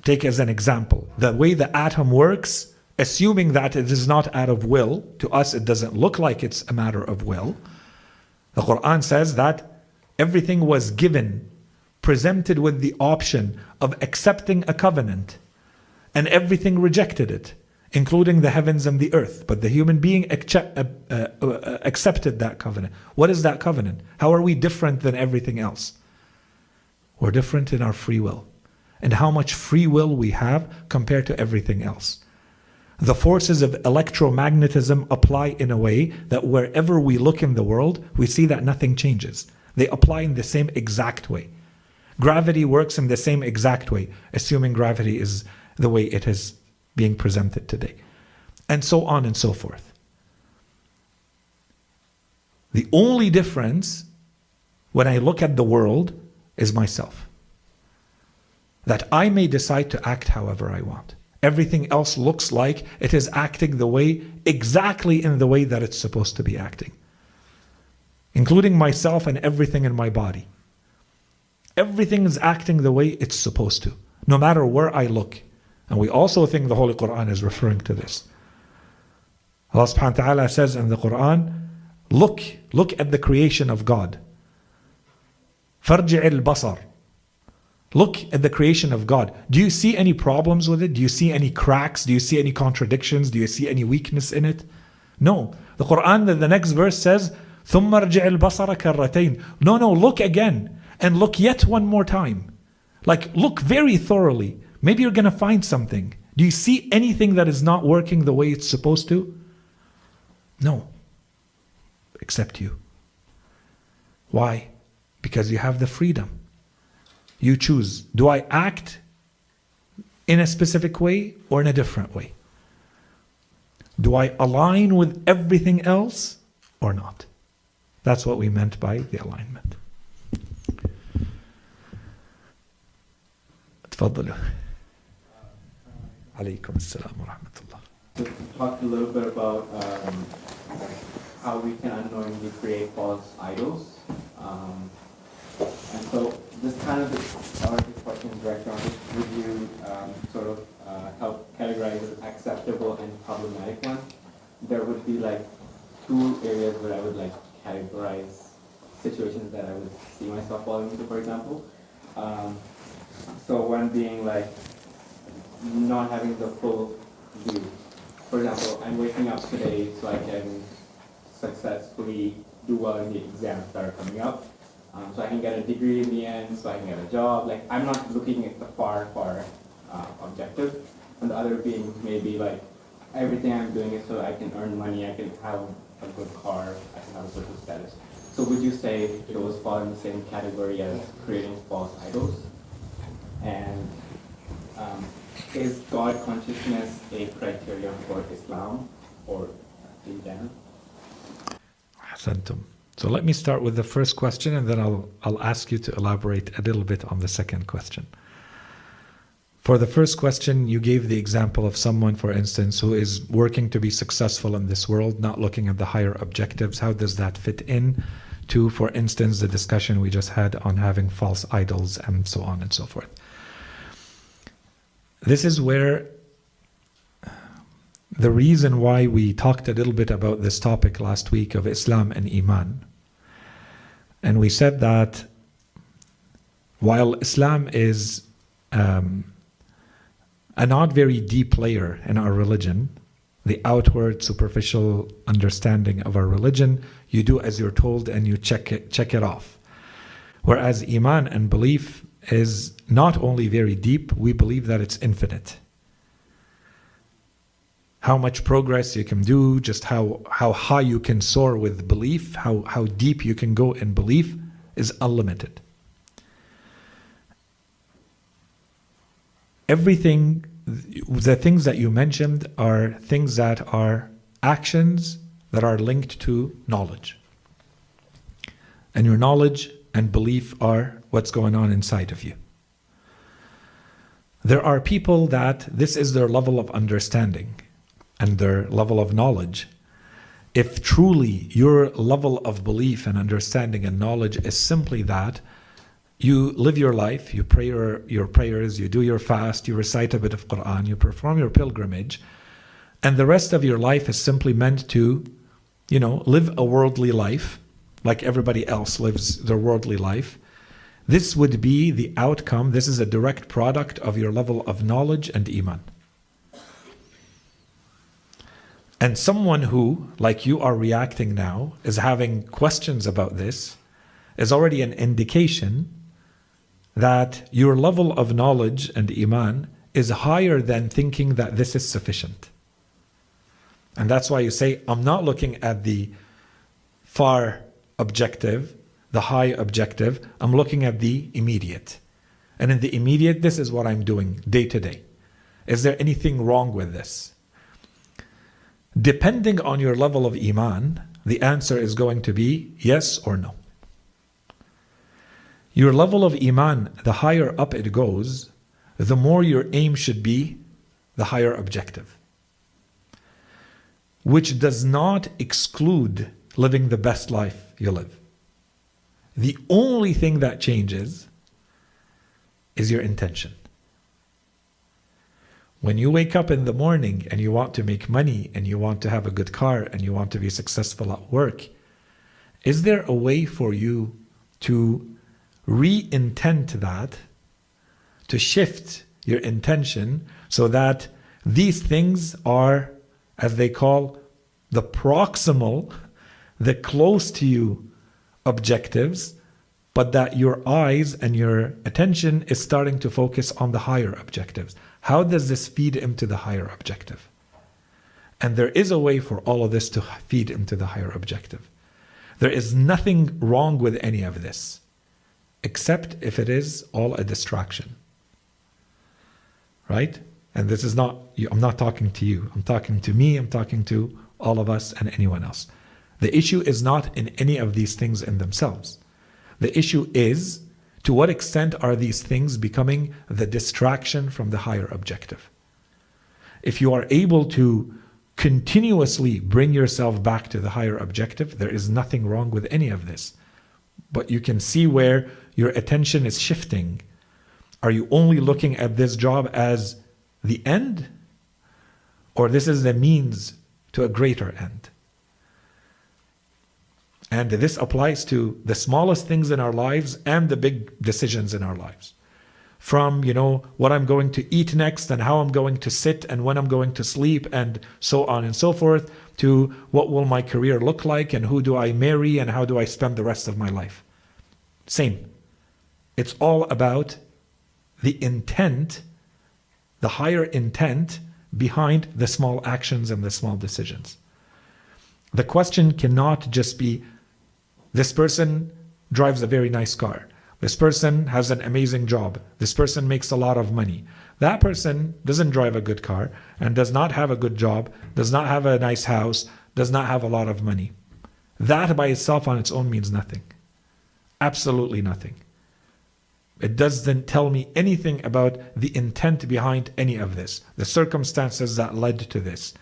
take as an example, the way the atom works, assuming that it is not out of will, to us it doesn't look like it's a matter of will. The Quran says that everything was given, presented with the option of accepting a covenant, and everything rejected it, including the heavens and the earth. But the human being accepted that covenant. What is that covenant? How are we different than everything else? We're different in our free will, and how much free will we have compared to everything else. The forces of electromagnetism apply in a way that wherever we look in the world, we see that nothing changes. They apply in the same exact way. Gravity works in the same exact way, assuming gravity is the way it is being presented today, and so on and so forth. The only difference when I look at the world is myself. That I may decide to act however I want. Everything else looks like it is acting exactly in the way that it's supposed to be acting, including myself and everything in my body. Everything is acting the way it's supposed to, no matter where I look. And we also think the Holy Quran is referring to this. Allah subhanahu wa ta'ala says in the Quran, look at the creation of God. فَارْجِعِ الْبَصَرِ. Look at the creation of God. Do you see any problems with it? Do you see any cracks? Do you see any contradictions? Do you see any weakness in it? No. The Quran, the next verse says, ثُمَّ ارْجِعِ الْبَصَرَ كَرَّتَيْنِ. No, look again. And look yet one more time. Like, look very thoroughly. Maybe you're going to find something. Do you see anything that is not working the way it's supposed to? No. Except you. Why? Because you have the freedom. You choose. Do I act in a specific way or in a different way? Do I align with everything else or not? That's what we meant by the alignment. تفضلوا. عليكم السلام ورحمة الله. We talked a little bit about how we can unknowingly create false idols. And so this kind of our question is directed on this. Would you sort of help categorize as acceptable and problematic ones? There would be like two areas where I would like categorize situations that I would see myself falling into, for example. So one being like not having the full view. For example, I'm waking up today so I can successfully do well in the exams that are coming up. So I can get a degree in the end, so I can get a job. Like, I'm not looking at the far objective. And the other being maybe like everything I'm doing is so I can earn money, I can have a good car, I can have a social status. So would you say those fall in the same category as creating false idols? And is God consciousness a criterion for Islam or in general? Ahsantum. So let me start with the first question, and then I'll ask you to elaborate a little bit on the second question. For the first question, you gave the example of someone, for instance, who is working to be successful in this world, not looking at the higher objectives. How does that fit in to, for instance, the discussion we just had on having false idols and so on and so forth? This is where the reason why we talked a little bit about this topic last week of Islam and Iman. And we said that while Islam is a not very deep layer in our religion, the outward superficial understanding of our religion, you do as you're told and you check it off. Whereas Iman and belief is not only very deep, we believe that it's infinite. How much progress you can do, just how high you can soar with belief, how deep you can go in belief is unlimited. Everything, the things that you mentioned are things that are actions that are linked to knowledge. And your knowledge and belief are what's going on inside of you. There are people that this is their level of understanding and their level of knowledge. If truly your level of belief and understanding and knowledge is simply that, you live your life, you pray your prayers, you do your fast, you recite a bit of Quran, you perform your pilgrimage, and the rest of your life is simply meant to, live a worldly life, like everybody else lives their worldly life. This would be the outcome, this is a direct product of your level of knowledge and Iman. And someone who, like you are reacting now, is having questions about this, is already an indication that your level of knowledge and Iman is higher than thinking that this is sufficient. And that's why you say, I'm not looking at the far objective, the high objective, I'm looking at the immediate. And in the immediate, this is what I'm doing day to day. Is there anything wrong with this? Depending on your level of Iman, the answer is going to be yes or no. Your level of Iman, the higher up it goes, the more your aim should be the higher objective, which does not exclude living the best life you live. The only thing that changes is your intention. When you wake up in the morning and you want to make money and you want to have a good car and you want to be successful at work, is there a way for you to re-intent that, to shift your intention so that these things are, as they call, the proximal, the close to you objectives, but that your eyes and your attention is starting to focus on the higher objectives? How does this feed into the higher objective? And there is a way for all of this to feed into the higher objective. There is nothing wrong with any of this, except if it is all a distraction. Right? And this is not, I'm not talking to you. I'm talking to me. I'm talking to all of us and anyone else. The issue is not in any of these things in themselves. The issue is, to what extent are these things becoming the distraction from the higher objective? If you are able to continuously bring yourself back to the higher objective, there is nothing wrong with any of this. But you can see where your attention is shifting. Are you only looking at this job as the end? Or this is the means to a greater end? And this applies to the smallest things in our lives and the big decisions in our lives. From, what I'm going to eat next and how I'm going to sit and when I'm going to sleep and so on and so forth, to what will my career look like and who do I marry and how do I spend the rest of my life. Same. It's all about the intent, the higher intent behind the small actions and the small decisions. The question cannot just be, this person drives a very nice car. This person has an amazing job. This person makes a lot of money. That person doesn't drive a good car and does not have a good job, does not have a nice house, does not have a lot of money. That by itself on its own means nothing. Absolutely nothing. It doesn't tell me anything about the intent behind any of this, the circumstances that led to this,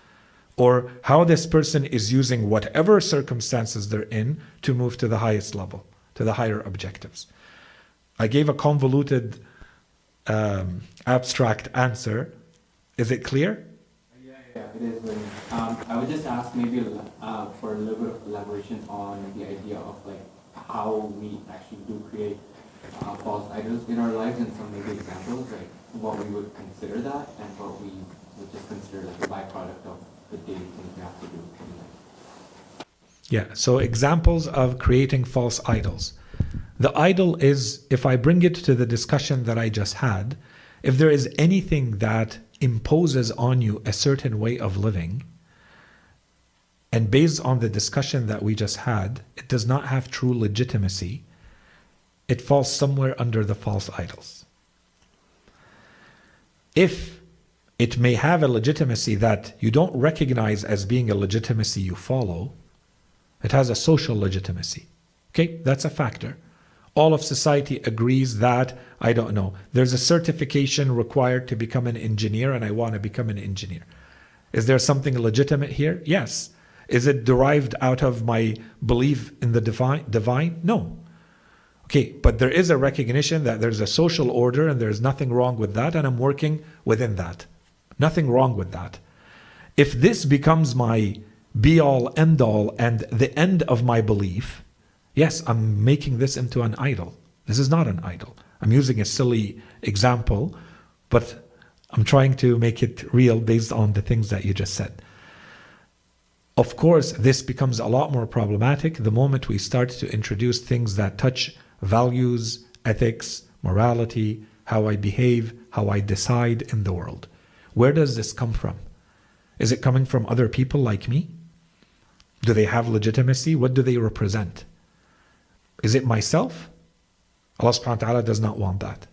or how this person is using whatever circumstances they're in to move to the highest level, to the higher objectives. I gave a convoluted, abstract answer. Is it clear? Yeah, it is. I would just ask maybe for a little bit of elaboration on the idea of how we actually do create false idols in our lives, and some maybe examples, what we would consider that and what we would just consider a byproduct of the daily things we have to do. Yeah, so examples of creating false idols. The idol is, if I bring it to the discussion that I just had, if there is anything that imposes on you a certain way of living, and based on the discussion that we just had, it does not have true legitimacy, it falls somewhere under the false idols. If it may have a legitimacy that you don't recognize as being a legitimacy you follow, it has a social legitimacy. Okay, that's a factor. All of society agrees that, I don't know, there's a certification required to become an engineer and I want to become an engineer. Is there something legitimate here? Yes. Is it derived out of my belief in the divine? No. Okay, but there is a recognition that there's a social order and there's nothing wrong with that, and I'm working within that. Nothing wrong with that. If this becomes my be-all, end-all, and the end of my belief, yes, I'm making this into an idol. This is not an idol. I'm using a silly example, but I'm trying to make it real based on the things that you just said. Of course, this becomes a lot more problematic the moment we start to introduce things that touch values, ethics, morality, how I behave, how I decide in the world. Where does this come from? Is it coming from other people like me? Do they have legitimacy? What do they represent? Is it myself? Allah subhanahu wa ta'ala does not want that.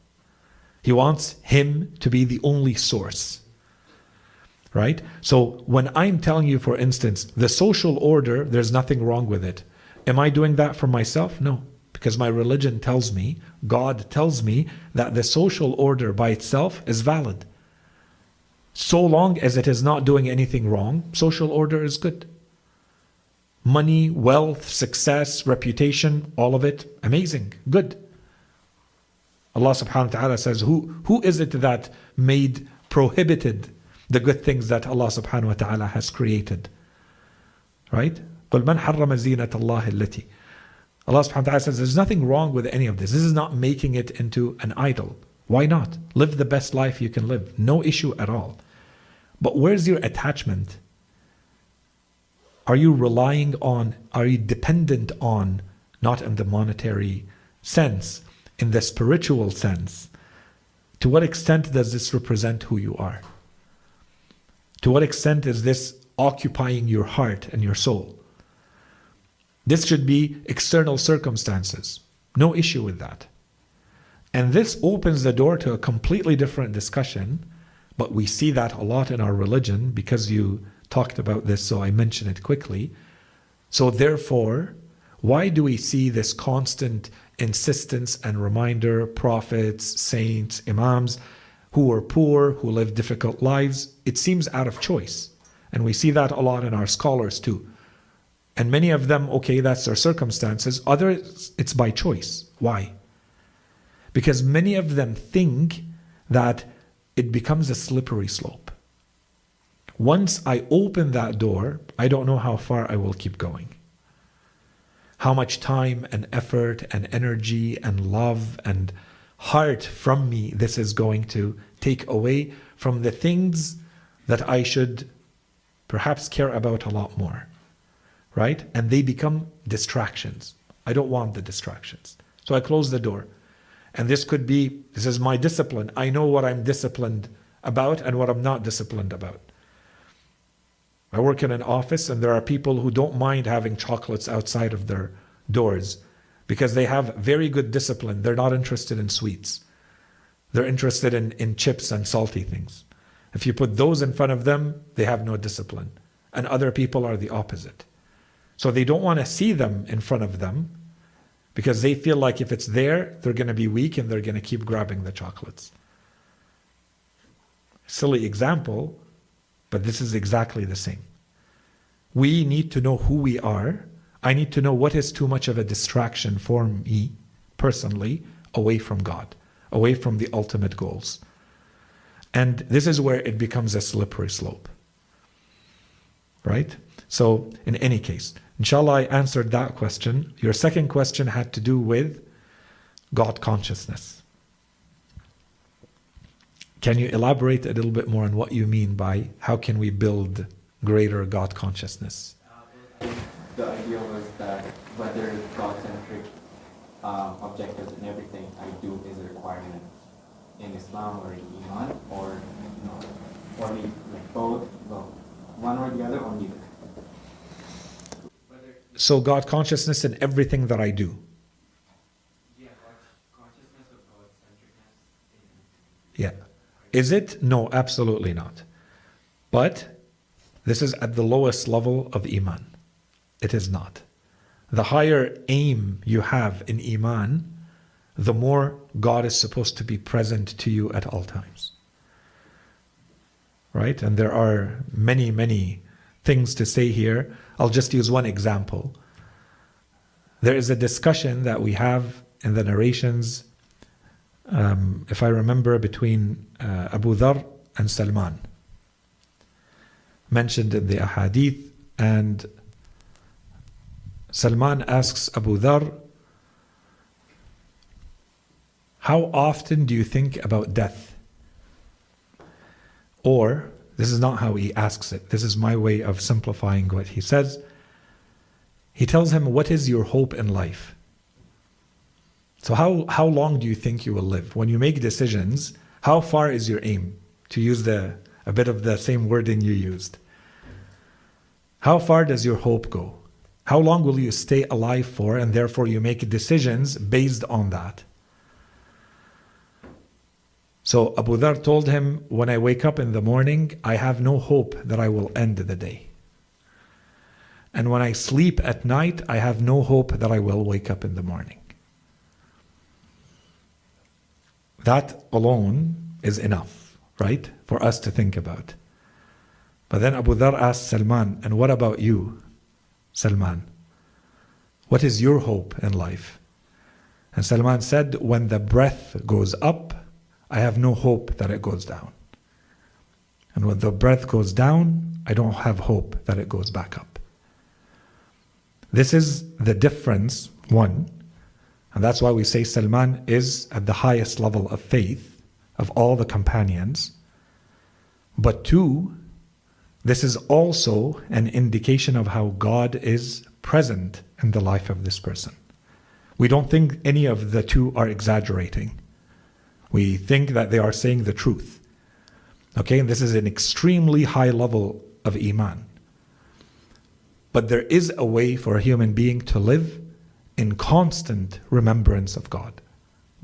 He wants Him to be the only source. Right? So when I'm telling you, for instance, the social order, there's nothing wrong with it. Am I doing that for myself? No. Because my religion tells me, God tells me that the social order by itself is valid. So long as it is not doing anything wrong, social order is good. Money, wealth, success, reputation, all of it, amazing, good. Allah subhanahu wa ta'ala says, who is it that prohibited the good things that Allah subhanahu wa ta'ala has created? Right? قُلْ مَنْ حَرَّمَ زِينَةَ اللَّهِ الَّتِي. Allah subhanahu wa ta'ala says, there's nothing wrong with any of this. This is not making it into an idol. Why not? Live the best life you can live. No issue at all. But where's your attachment? Are you relying on, are you dependent on, not in the monetary sense, in the spiritual sense? To what extent does this represent who you are? To what extent is this occupying your heart and your soul? This should be external circumstances. No issue with that. And this opens the door to a completely different discussion, but we see that a lot in our religion because you talked about this, so I mention it quickly. So therefore, why do we see this constant insistence and reminder, prophets, saints, imams, who were poor, who lived difficult lives? It seems out of choice. And we see that a lot in our scholars too. And many of them, okay, that's their circumstances. Others, it's by choice. Why? Because many of them think that it becomes a slippery slope. Once I open that door, I don't know how far I will keep going. How much time and effort and energy and love and heart from me this is going to take away from the things that I should perhaps care about a lot more. Right? And they become distractions. I don't want the distractions. So I close the door. And this is my discipline. I know what I'm disciplined about and what I'm not disciplined about. I work in an office and there are people who don't mind having chocolates outside of their doors because they have very good discipline. They're not interested in sweets. They're interested in chips and salty things. If you put those in front of them, they have no discipline. And other people are the opposite. So they don't want to see them in front of them because they feel like if it's there, they're going to be weak and they're going to keep grabbing the chocolates. Silly example, but this is exactly the same. We need to know who we are. I need to know what is too much of a distraction for me, personally, away from God, away from the ultimate goals. And this is where it becomes a slippery slope. Right? So, in any case, inshallah, I answered that question. Your second question had to do with God consciousness. Can you elaborate a little bit more on what you mean by how can we build greater God consciousness? The idea was that whether God-centric objectives in everything I do is a requirement in Islam or in Iman, or not, or like both, well, one or the other, or neither. So God consciousness in everything that I do. Yeah, consciousness of God-centricness. Yeah. Is it? No, absolutely not. But this is at the lowest level of Iman. It is not. The higher aim you have in Iman, the more God is supposed to be present to you at all times. Right? And there are many, many things to say here. I'll just use one example. There is a discussion that we have in the narrations, if I remember, between Abu Dhar and Salman, mentioned in the ahadith, and Salman asks Abu Dhar, how often do you think about death? Or, this is not how he asks it, this is my way of simplifying what he says. He tells him, what is your hope in life? So how long do you think you will live? When you make decisions, how far is your aim? To use a bit of the same wording you used. How far does your hope go? How long will you stay alive for, and therefore you make decisions based on that? So Abu Dhar told him, when I wake up in the morning, I have no hope that I will end the day. And when I sleep at night, I have no hope that I will wake up in the morning. That alone is enough, right? For us to think about. But then Abu Dhar asked Salman, and what about you, Salman? What is your hope in life? And Salman said, when the breath goes up, I have no hope that it goes down. And when the breath goes down, I don't have hope that it goes back up. This is the difference, one, and that's why we say Salman is at the highest level of faith of all the companions. But two, this is also an indication of how God is present in the life of this person. We don't think any of the two are exaggerating. We think that they are saying the truth. Okay, and this is an extremely high level of Iman. But there is a way for a human being to live in constant remembrance of God.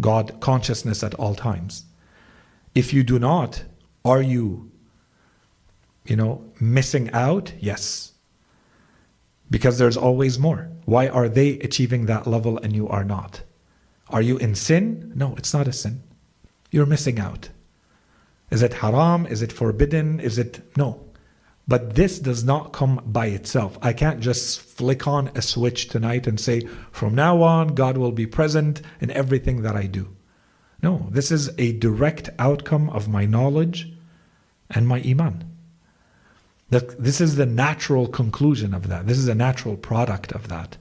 God consciousness at all times. If you do not, are you, missing out? Yes. Because there's always more. Why are they achieving that level and you are not? Are you in sin? No, it's not a sin. You're missing out. Is it haram? Is it forbidden? No. But this does not come by itself. I can't just flick on a switch tonight and say, from now on, God will be present in everything that I do. No, this is a direct outcome of my knowledge and my Iman. This is the natural conclusion of that. This is a natural product of that.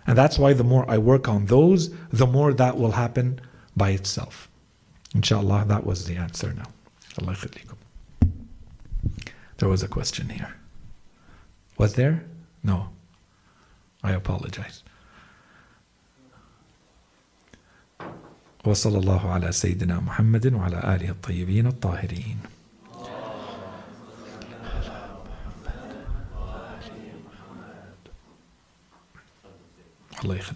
And that's why the more I work on those, the more that will happen by itself. Inshallah, that was the answer now. Allah khalikum. There was a question here. Was there? No. I apologize. وصلى الله على سيدنا محمد وعلى آله الطيبين الطاهرين. الله يخليك.